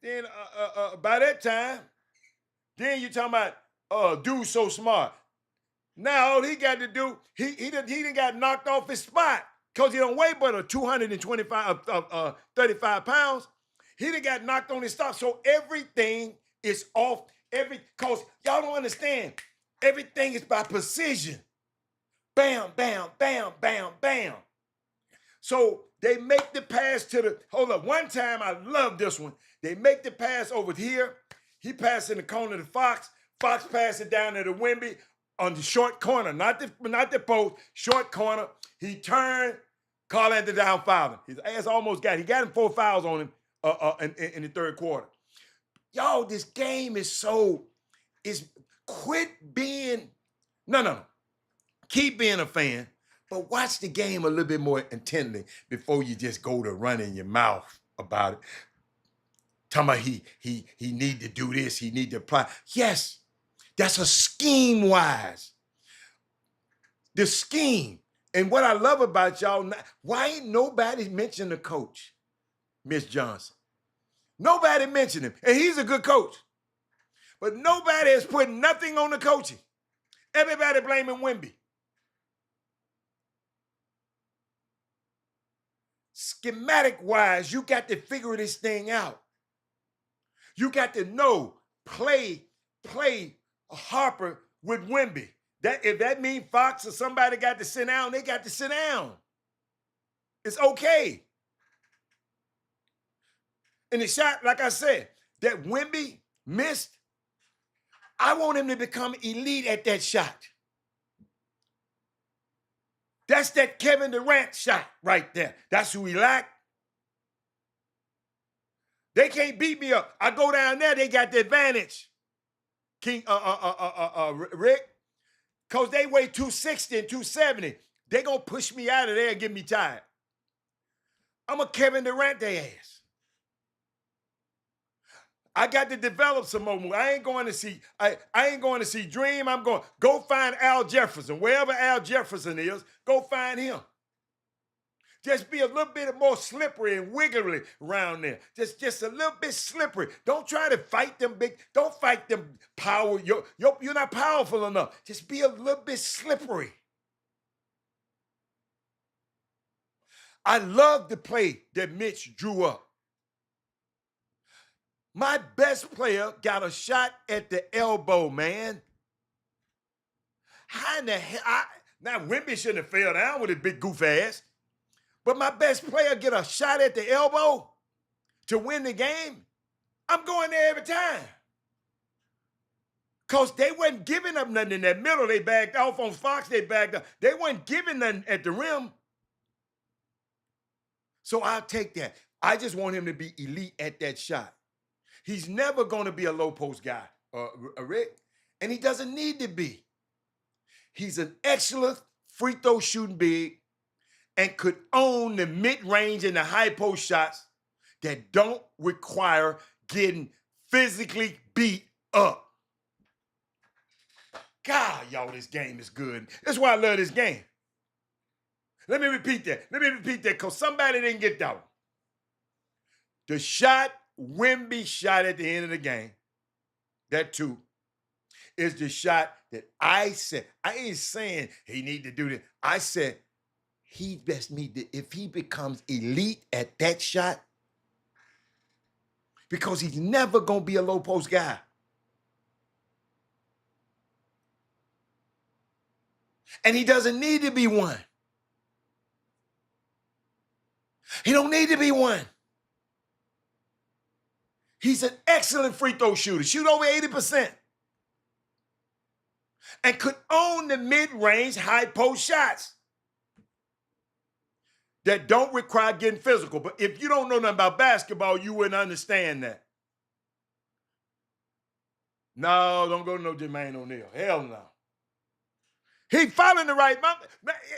[SPEAKER 1] Then by that time, then you talking about dude so smart. Now all he got to do, he done got knocked off his spot because he don't weigh but 35 pounds. He done got knocked on his spot. So everything is off. Because y'all don't understand. Everything is by precision. Bam, bam, bam, bam, bam. So they make the pass to the, hold up, one time, I love this one. They make the pass over here. He passed in the corner to Fox. Fox passed it down to the Wemby on the short corner, not the post, short corner. He turned, Carl Anthony down fouled him. His ass almost got, he got him 4 fouls on him in the third quarter. Y'all, this game is quit being, no. Keep being a fan, but watch the game a little bit more intently before you just go to running your mouth about it. Talking about he need to do this, he need to apply. Yes, that's a scheme-wise. The scheme. And what I love about y'all, why ain't nobody mentioned the coach, Miss Johnson? Nobody mentioned him, and he's a good coach. But nobody has put nothing on the coaching. Everybody blaming Wemby. Schematic-wise, you got to figure this thing out. You got to know, play Harper with Wemby. That if that means Fox or somebody got to sit down, they got to sit down. It's okay. And the shot, like I said, that Wemby missed, I want him to become elite at that shot. That's that Kevin Durant shot right there. That's who he lacked. They can't beat me up. I go down there, they got the advantage. Rick, because they weigh 260 and 270. They gonna push me out of there and get me tired. I'm a Kevin Durant their ass. I got to develop some more moves. I ain't going to see Dream. I'm going go find Al Jefferson. Wherever Al Jefferson is, go find him. Just be a little bit more slippery and wiggly around there. Just a little bit slippery. Don't try to fight them big. Don't fight them power. You're not powerful enough. Just be a little bit slippery. I love the play that Mitch drew up. My best player got a shot at the elbow, man. How in the hell? Now, Wemby shouldn't have fell down with his big goof ass. But my best player get a shot at the elbow to win the game. I'm going there every time. Because they wasn't giving up nothing in that middle. They backed off on Fox. They backed up. They wasn't giving nothing at the rim. So I'll take that. I just want him to be elite at that shot. He's never going to be a low post guy, Rick, and he doesn't need to be. He's an excellent free throw shooting big and could own the mid-range and the high post shots that don't require getting physically beat up. God, y'all, this game is good. That's why I love this game. Let me repeat that because somebody didn't get that one. The shot Wemby shot at the end of the game, that two, is the shot that I said. I ain't saying he need to do this. I said he best need to, if he becomes elite at that shot, because he's never going to be a low post guy. And he doesn't need to be one. He don't need to be one. He's an excellent free throw shooter. Shoot over 80%. And could own the mid-range high post shots that don't require getting physical. But if you don't know nothing about basketball, you wouldn't understand that. No, don't go to no Jermaine O'Neal. Hell no. He following the right.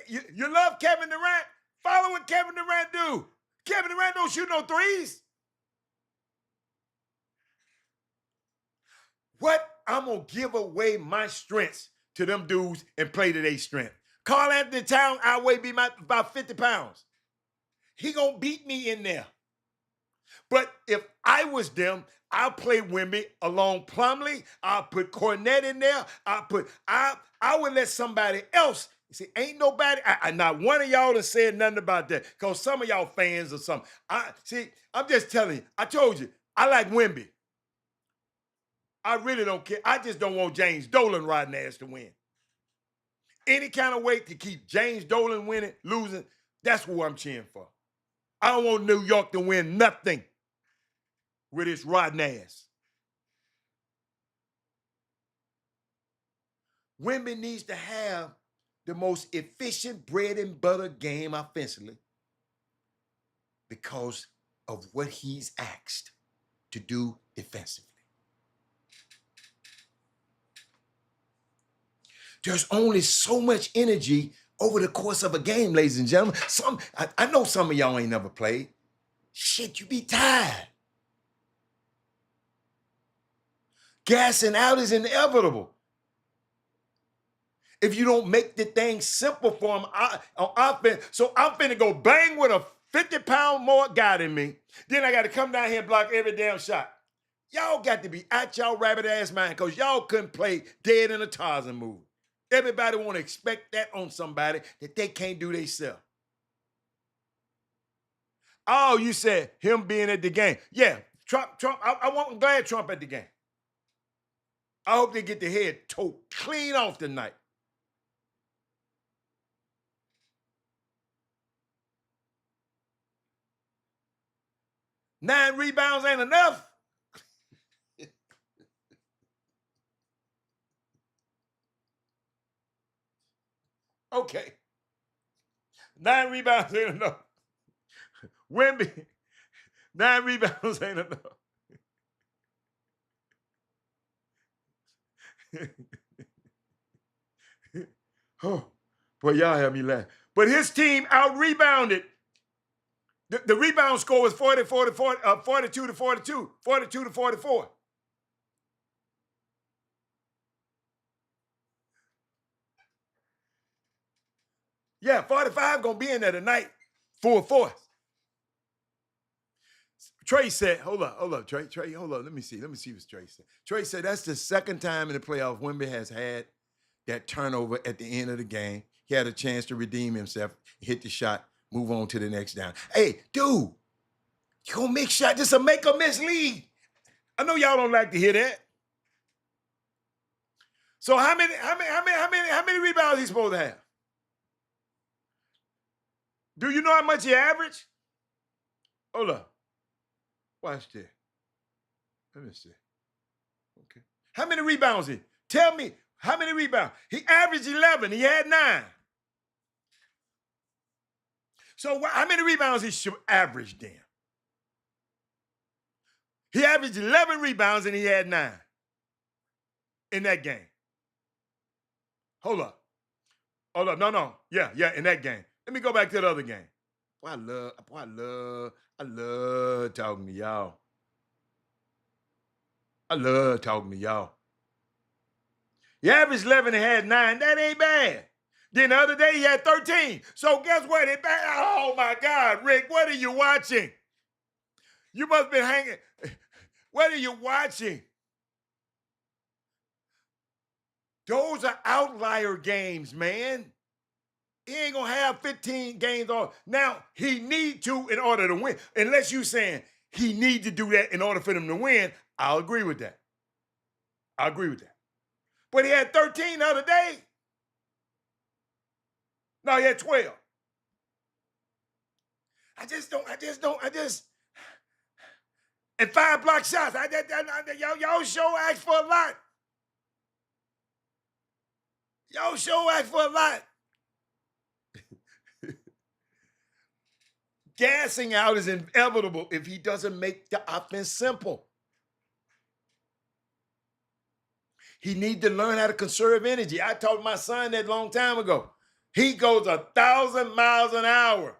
[SPEAKER 1] You love Kevin Durant? Follow what Kevin Durant do. Kevin Durant don't shoot no threes. What? I'm going to give away my strengths to them dudes and play to their strength. Karl Anthony Towns outweigh me about 50 pounds. He going to beat me in there. But if I was them, I'll play Wemby along Plumlee. I'll put Cornette in there. I would let somebody else. See, ain't nobody, not one of y'all has said nothing about that because some of y'all fans or something. I'm just telling you. I told you, I like Wemby. I really don't care. I just don't want James Dolan riding ass to win. Any kind of way to keep James Dolan winning, losing, that's who I'm cheering for. I don't want New York to win nothing with his rotten ass. Wemby needs to have the most efficient bread and butter game offensively because of what he's asked to do defensively. There's only so much energy over the course of a game, ladies and gentlemen. I know some of y'all ain't never played. Shit, you be tired. Gassing out is inevitable. If you don't make the thing simple for him on offense. So I'm finna go bang with a 50-pound more guy than me. Then I got to come down here and block every damn shot. Y'all got to be out y'all rabbit ass mind because y'all couldn't play dead in a Tarzan movie. Everybody want to expect that on somebody that they can't do themselves. Oh, you said him being at the game. Yeah, Trump, I'm glad Trump at the game. I hope they get their head towed clean off tonight. 9 rebounds ain't enough. Okay. 9 rebounds ain't enough. Wemby, 9 rebounds ain't enough. Oh, boy, y'all have me laugh. But his team out-rebounded. The rebound score was 42 to 42, 42 to 44. Yeah, 45 gonna be in there tonight, full force. Trey said, hold up, Trey, hold up. Let me see what Trey said. Trey said that's the second time in the playoff Wemby has had that turnover at the end of the game. He had a chance to redeem himself, hit the shot, move on to the next down. Hey, dude, you gonna make shot? This a make or miss league. I know y'all don't like to hear that. So how many rebounds he supposed to have? Do you know how much he averaged? Hold up. Watch this. Let me see. Okay. How many rebounds he? Tell me how many rebounds. He averaged 11. He had 9. So how many rebounds he should average then? He averaged 11 rebounds and he had 9 in that game. Hold up. No. Yeah, in that game. Let me go back to the other game. Boy, I love talking to y'all. I love talking to y'all. He averaged 11 and had 9. That ain't bad. Then the other day he had 13. So guess what? Oh my God, Rick, what are you watching? You must have been hanging. What are you watching? Those are outlier games, man. He ain't gonna have 15 games on. Now, he need to in order to win. Unless you saying he need to do that in order for them to win, I'll agree with that. But he had 13 the other day. No, he had 12. And 5 block shots. Y'all sure asked for a lot. Gassing out is inevitable if he doesn't make the offense simple. He needs to learn how to conserve energy. I taught my son that a long time ago. He goes 1,000 miles an hour.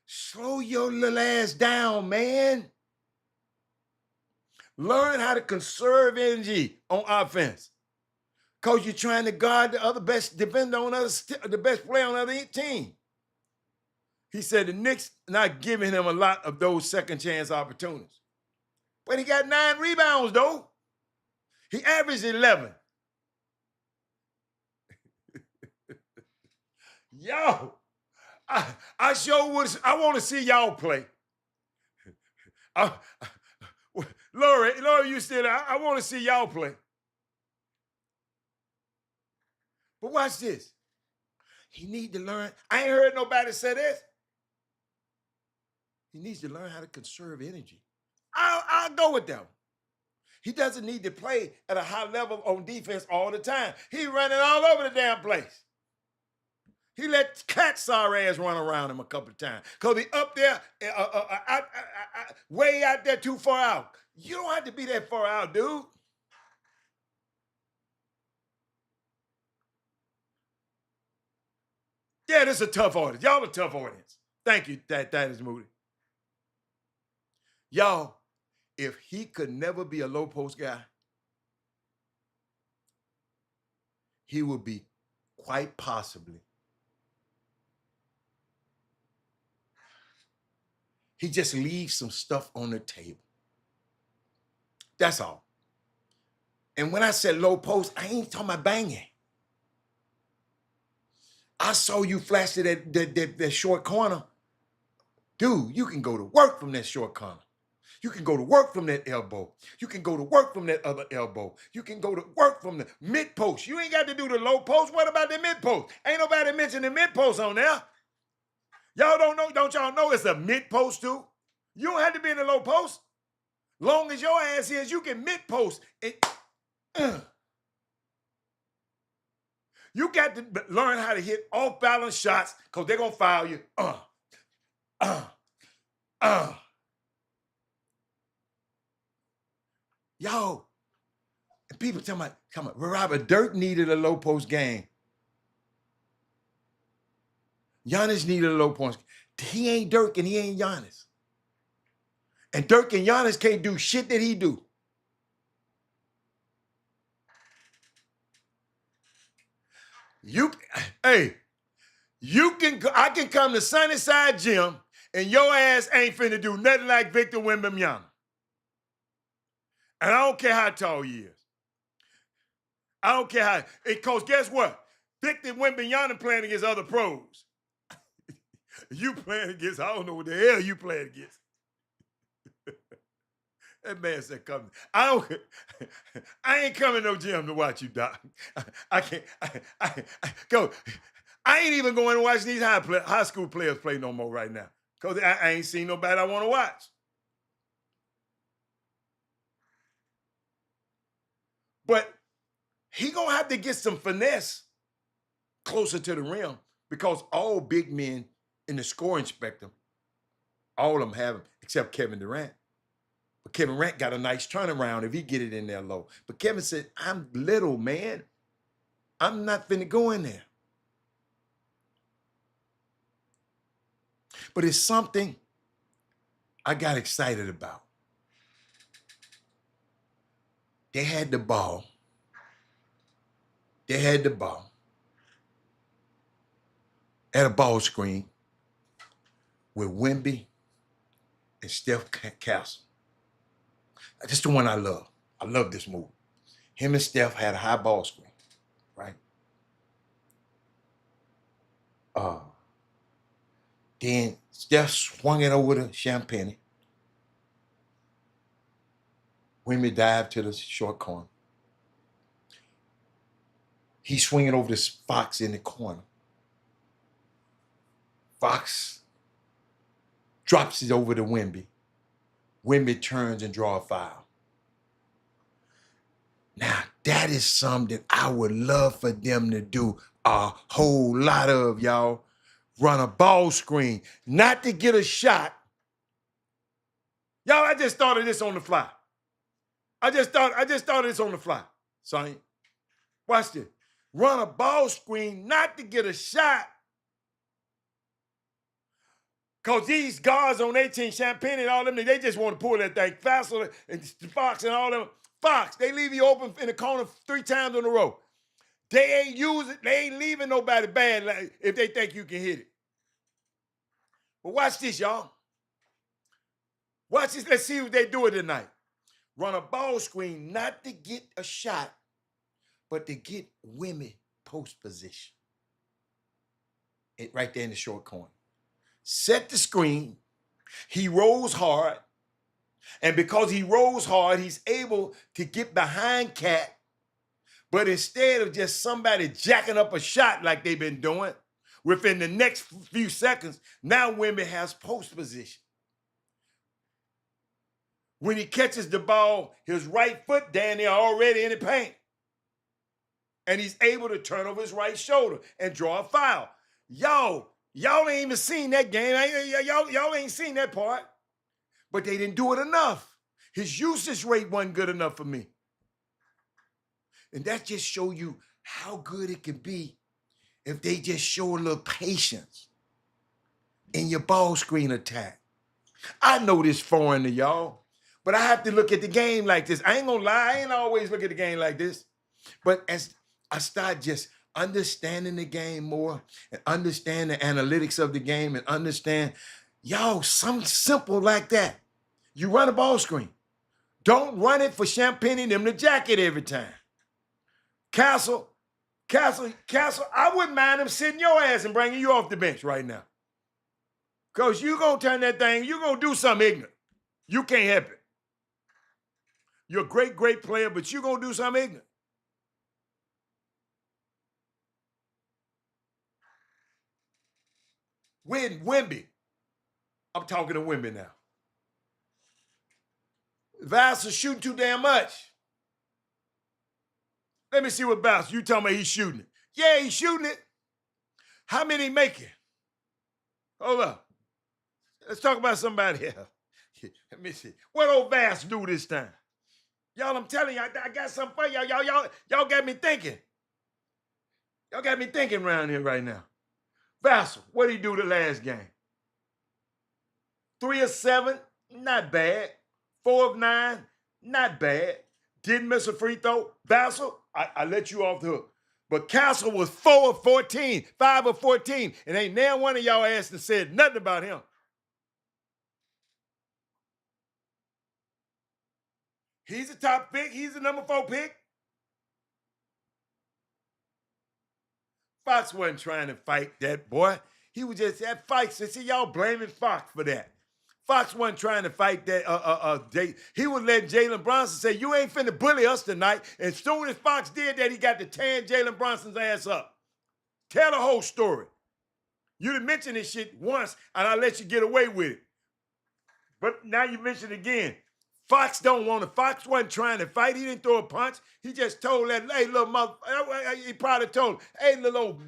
[SPEAKER 1] Slow your little ass down, man. Learn how to conserve energy on offense. Because you're trying to guard the other best defender on the best player on the other team. He said the Knicks not giving him a lot of those second chance opportunities. But he got 9 rebounds, though. He averaged 11. Yo, I sure would. I want to see y'all play. Lori, you still there? I want to see y'all play. But watch this. He need to learn. I ain't heard nobody say this. He needs to learn how to conserve energy. I'll go with that one. He doesn't need to play at a high level on defense all the time. He running all over the damn place. He let Cat sorry ass run around him a couple of times. Because he up there, way out there too far out. You don't have to be that far out, dude. Yeah, this is a tough audience. Y'all a tough audience. Thank you, that is Moody. Y'all, if he could never be a low post guy, he would be quite possibly. He just leaves some stuff on the table. That's all. And when I said low post, I ain't talking about banging. I saw you flash to that short corner. Dude, you can go to work from that short corner. You can go to work from that elbow. You can go to work from that other elbow. You can go to work from the mid post. You ain't got to do the low post. What about the mid post? Ain't nobody mentioning the mid post on there. Y'all don't y'all know it's a mid post too? You don't have to be in the low post. Long as your ass is, you can mid post. You got to learn how to hit off balance shots because they're going to foul you. Yo, and people tell me, come on, Robert, Dirk needed a low post game. Giannis needed a low post. He ain't Dirk and he ain't Giannis. And Dirk and Giannis can't do shit that he do. I can come to Sunnyside Gym and your ass ain't finna do nothing like Victor Wembanyama. And I don't care how tall he is. I don't care how, because guess what? Victor Wembanyama playing against other pros. You playing against, I don't know what the hell you playing against. That man said, come. I ain't coming no gym to watch you, Doc. I can't, go. I ain't even going to watch these high school players play no more right now. Because I ain't seen nobody I want to watch. But he going to have to get some finesse closer to the rim because all big men in the scoring spectrum, all of them have him, except Kevin Durant. But Kevin Durant got a nice turnaround if he get it in there low. But Kevin said, I'm little, man. I'm not finna go in there. But it's something I got excited about. They had the ball. At a ball screen with Wemby and Steph Castle. This is the one I love. I love this move. Him and Steph had a high ball screen, right? Then Steph swung it over to Champagne. Wemby dived to the short corner. He's swinging over to Fox in the corner. Fox drops it over to Wemby. Wemby turns and draw a foul. Now, that is something I would love for them to do a whole lot of, y'all. Run a ball screen, not to get a shot. Y'all, I just thought of this on the fly. I just thought of this on the fly, son. Watch this. Run a ball screen, not to get a shot. Because these guards on 18, Champagne and all them, they just want to pull that thing faster. And Fox and all them. Fox, they leave you open in the corner 3 times in a row. They ain't leaving nobody bad if they think you can hit it. But watch this, y'all. Watch this. Let's see what they do it tonight. Run a ball screen, not to get a shot, but to get Wemby post position. Right there in the short corner. Set the screen. He rolls hard. And because he rolls hard, he's able to get behind Cat. But instead of just somebody jacking up a shot like they've been doing, within the next few seconds, now Wemby has post position. When he catches the ball, his right foot down there already in the paint. And he's able to turn over his right shoulder and draw a foul. Y'all ain't even seen that game. Y'all ain't seen that part. But they didn't do it enough. His usage rate wasn't good enough for me. And that just show you how good it can be if they just show a little patience in your ball screen attack. I know this foreign to y'all, but I have to look at the game like this. I ain't gonna lie, I ain't always look at the game like this. But as I start just understanding the game more and understand the analytics of the game and understand, something simple like that. You run a ball screen. Don't run it for Champagne and them to jacket every time. Castle, I wouldn't mind him sitting your ass and bringing you off the bench right now. Because you're going to turn that thing, you're going to do something ignorant. You can't help it. You're a great, great player, but you're going to do something ignorant. Wimby. I'm talking to Wimby now. Vassell shooting too damn much. Let me see what Vassell. You tell me he's shooting it. Yeah, he's shooting it. How many making? Hold up. Let's talk about somebody else. Let me see. What old Vass do this time? Y'all, I'm telling you, I got something for y'all. Y'all got me thinking. Y'all got me thinking around here right now. Vassell, what did he do the last game? 3 of 7, not bad. 4 of 9, not bad. Didn't miss a free throw. Vassell, I let you off the hook. But Castle was 4 of 14, 5 of 14, and ain't now one of y'all asked and said nothing about him. He's a top pick. He's the number 4 pick. Fox wasn't trying to fight that boy. He was just at Fox. See, y'all blaming Fox for that. Fox wasn't trying to fight that. He was letting Jalen Brunson say, "You ain't finna bully us tonight." And as soon as Fox did that, he got to tearing Jalen Brunson's ass up. Tell the whole story. You done mentioned this shit once, and I let you get away with it. But now you mention it again. Fox don't want to. Fox wasn't trying to fight. He didn't throw a punch. He just told that, hey, little mother. He probably told him, hey, little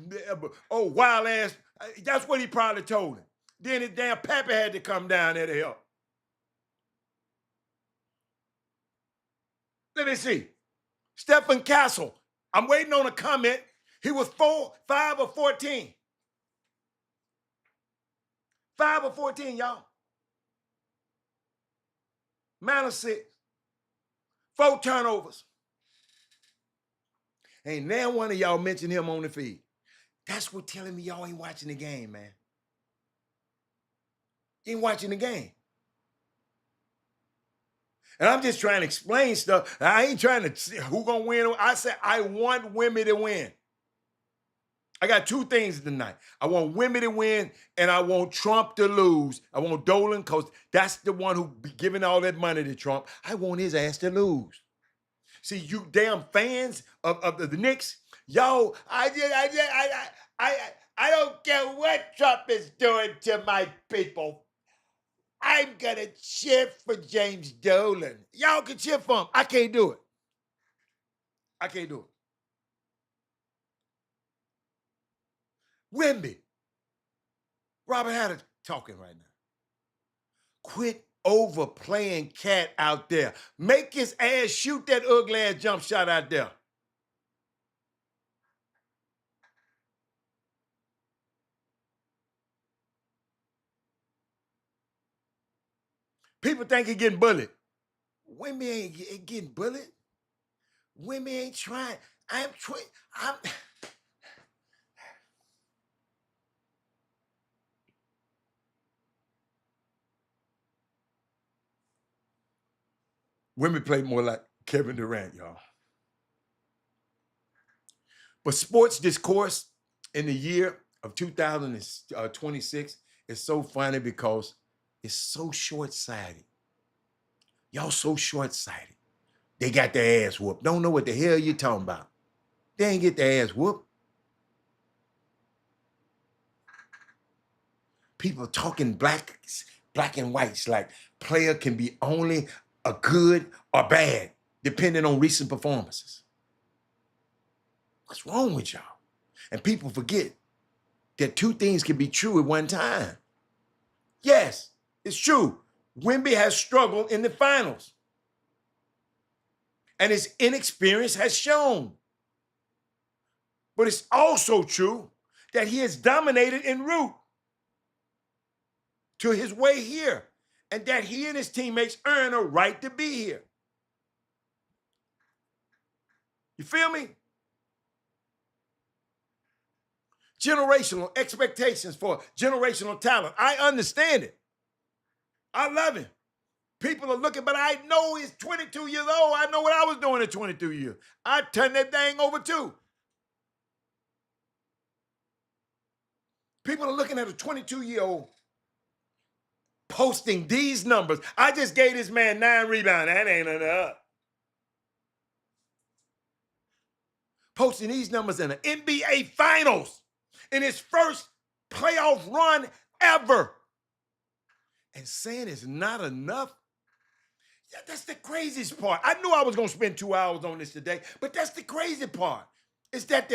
[SPEAKER 1] old wild ass. That's what he probably told him. Then his damn pappy had to come down there to help. Let me see. Stephen Castle. I'm waiting on a comment. He was 5 of 14. 5 of 14, y'all. -6. 4 turnovers. Ain't now one of y'all mentioned him on the feed. That's what telling me y'all ain't watching the game, man. Ain't watching the game. And I'm just trying to explain stuff. I ain't trying to see who gonna win. I said I want women to win. I got 2 things tonight. I want women to win, and I want Trump to lose. I want Dolan, because that's the one who be giving all that money to Trump. I want his ass to lose. See, you damn fans of the Knicks, yo, I don't care what Trump is doing to my people. I'm gonna cheer for James Dolan. Y'all can cheer for him. I can't do it. I can't do it. Wimby. Robert Hatter talking right now. Quit overplaying cat out there. Make his ass shoot that ugly ass jump shot out there. People think he getting bullied. Wimby ain't getting bullied. Wimby ain't trying. Wimby played more like Kevin Durant, y'all. But sports discourse in the year of 2026 is so funny because it's so short-sighted. Y'all so short-sighted. They got their ass whooped. Don't know what the hell you talking about. They ain't get their ass whooped. People talking black and whites like player can be only a good or bad, depending on recent performances. What's wrong with y'all? And people forget that 2 things can be true at one time. Yes, it's true. Wimby has struggled in the finals. And his inexperience has shown. But it's also true that he has dominated en route to his way here, and that he and his teammates earn a right to be here. You feel me? Generational expectations for generational talent. I understand it. I love him. People are looking, but I know he's 22 years old. I know what I was doing at 22 years. I turned that thing over too. People are looking at a 22-year-old posting these numbers. I just gave this man 9 rebounds. That ain't enough. Posting these numbers in the NBA Finals in his first playoff run ever. And saying it's not enough, yeah, that's the craziest part. I knew I was going to spend 2 hours on this today, but that's the crazy part. Is that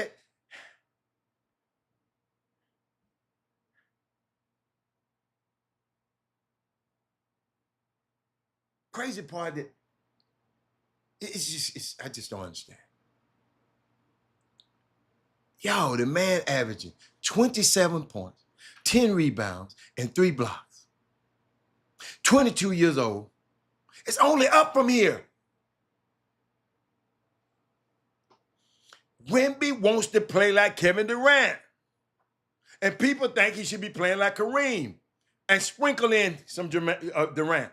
[SPEAKER 1] crazy part that I just don't understand. Yo, the man averaging 27 points, 10 rebounds, and 3 blocks. 22 years old. It's only up from here. Wemby wants to play like Kevin Durant. And people think he should be playing like Kareem and sprinkle in some Durant.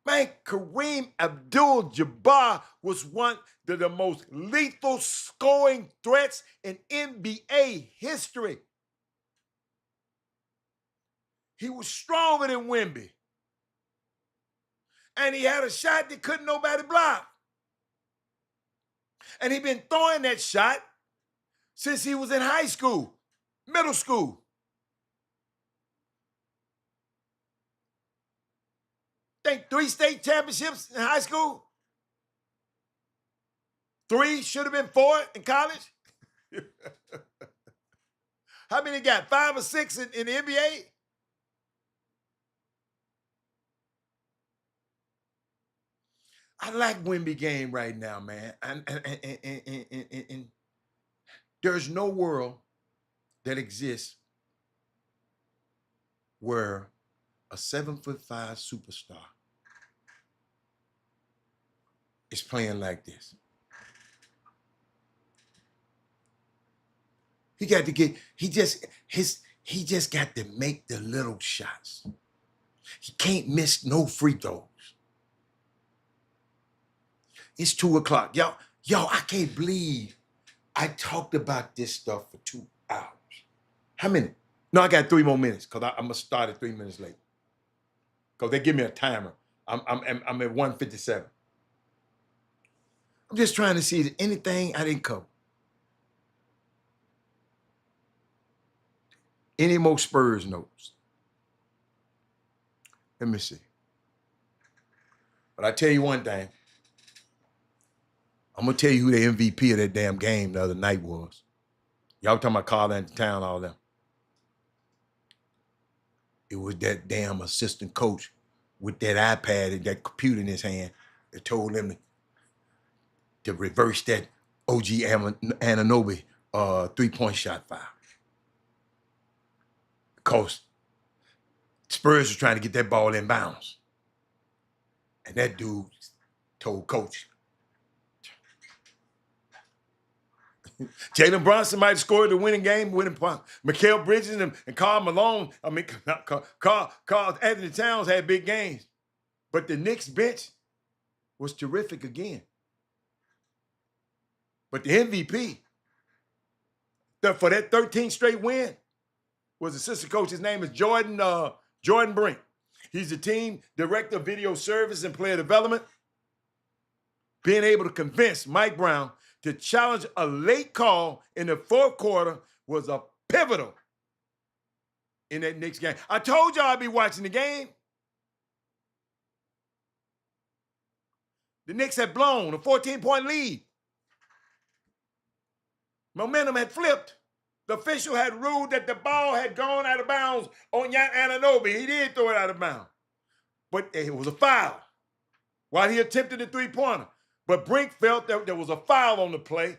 [SPEAKER 1] Man, Kareem Abdul-Jabbar was one of the most lethal scoring threats in NBA history. He was stronger than Wemby. And he had a shot that couldn't nobody block. And he'd been throwing that shot since he was in high school, middle school. Think 3 state championships in high school? 3, should have been 4 in college. How many got? 5 or 6 in the NBA? I like Wemby game right now, man. And there's no world that exists where a 7'5" superstar is playing like this. He just got to make the little shots. He can't miss no free throws. It's 2 o'clock. Yo, I can't believe I talked about this stuff for 2 hours. How many? No, I got 3 more minutes because I'm gonna start at 3 minutes late. Because they give me a timer. I'm at 1:57. I'm just trying to see if there's anything I didn't cover. Any more Spurs notes? Let me see. But I tell you one thing. I'm going to tell you who the MVP of that damn game the other night was. Y'all talking about Carl Anthony Towns, all them. It was that damn assistant coach with that iPad and that computer in his hand that told him to reverse that OG Anunoby 3-point shot foul. Because Spurs was trying to get that ball in bounds. And that dude told coach, Jalen Brunson might have scored the winning point. Mikal Bridges and Karl Malone, Carl Anthony Towns had big games. But the Knicks bench was terrific again. But the MVP for that 13th straight win was assistant coach. His name is Jordan Brink. He's the team director of video service and player development. Being able to convince Mike Brown to challenge a late call in the 4th quarter was a pivotal in that Knicks game. I told y'all I'd be watching the game. The Knicks had blown a 14-point lead. Momentum had flipped. The official had ruled that the ball had gone out of bounds on Anunoby. He did throw it out of bounds. But it was a foul while he attempted the 3-pointer. But Brink felt that there was a foul on the play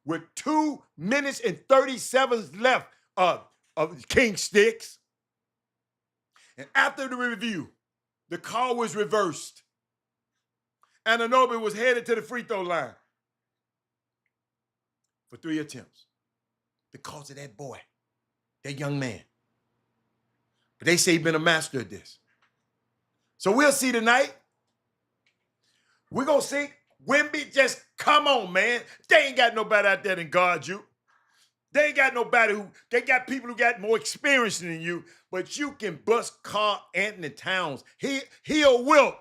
[SPEAKER 1] with 2 minutes and 30 seconds left of King Sticks. And after the review, the call was reversed. Anunoby was headed to the free throw line for 3 attempts because of that boy, that young man. But they say he's been a master at this. So we'll see tonight. We're going to see. Wemby, just come on, man. They ain't got nobody out there that guard you. They ain't got nobody they got people who got more experience than you, but you can bust Carl Anthony Towns. He a wilt.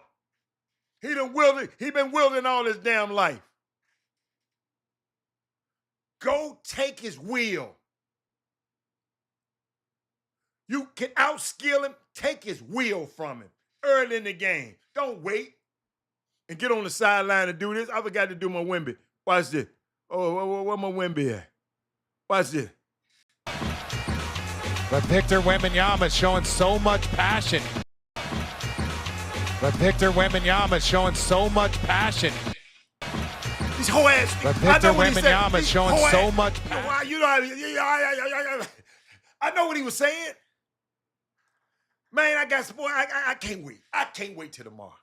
[SPEAKER 1] He been wielding all his damn life. Go take his wheel. You can outskill him, take his will from him early in the game. Don't wait and get on the sideline and do this. I forgot to do my Wemby. Watch this. Oh, where my Wemby at? Watch this.
[SPEAKER 6] But Victor Wembanyama is showing so much passion. But Victor Wembanyama is showing so much passion.
[SPEAKER 1] These whole ass.
[SPEAKER 6] But Victor Wembanyama is showing so much passion.
[SPEAKER 1] You know, I know what he was saying. Man, I got sport. I can't wait. I can't wait till tomorrow.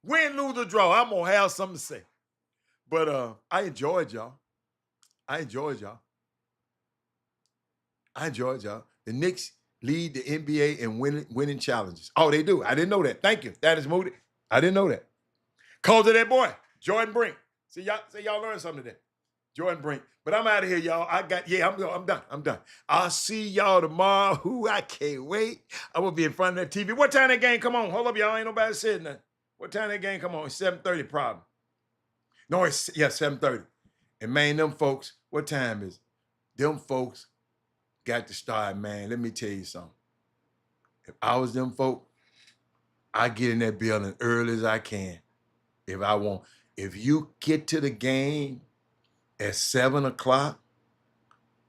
[SPEAKER 1] Win, lose, or draw, I'm gonna have something to say. But I enjoyed y'all. I enjoyed y'all. The Knicks lead the NBA in winning challenges. Oh, they do. I didn't know that. Thank you. That is Moody. I didn't know that. Call to that boy, Jordan Brink. See y'all learned something today. Jordan Brink. But I'm out of here, y'all. I'm done. I'm done. I'll see y'all tomorrow. Ooh, I can't wait. I'm gonna be in front of that TV. What time that game come on? Hold up, y'all. Ain't nobody said nothing. What time that game come on? It's 7:30 probably. No, it's 7:30. And man, them folks, what time is it? Them folks got to start, man. Let me tell you something. If I was them folk, I get in that building early as I can. If I want. If you get to the game at 7 o'clock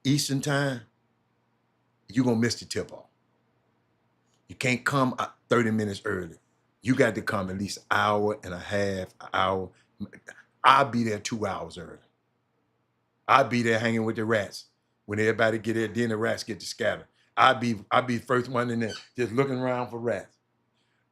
[SPEAKER 1] Eastern time, you're gonna miss the tip-off. You can't come 30 minutes early. You got to come at least an hour and a half, an hour. I'll be there 2 hours early. I'll be there hanging with the rats. When everybody get there, then the rats get to scatter. I'll be first one in there, just looking around for rats.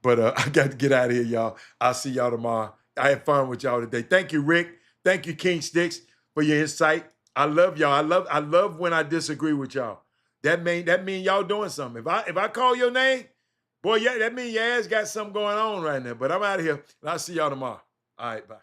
[SPEAKER 1] But I got to get out of here, y'all. I'll see y'all tomorrow. I had fun with y'all today. Thank you, Rick. Thank you, King Sticks, for your insight. I love y'all. I love when I disagree with y'all. That mean y'all doing something. If I call your name, boy, yeah, that mean your ass got something going on right now. But I'm out of here, and I'll see y'all tomorrow. All right, bye.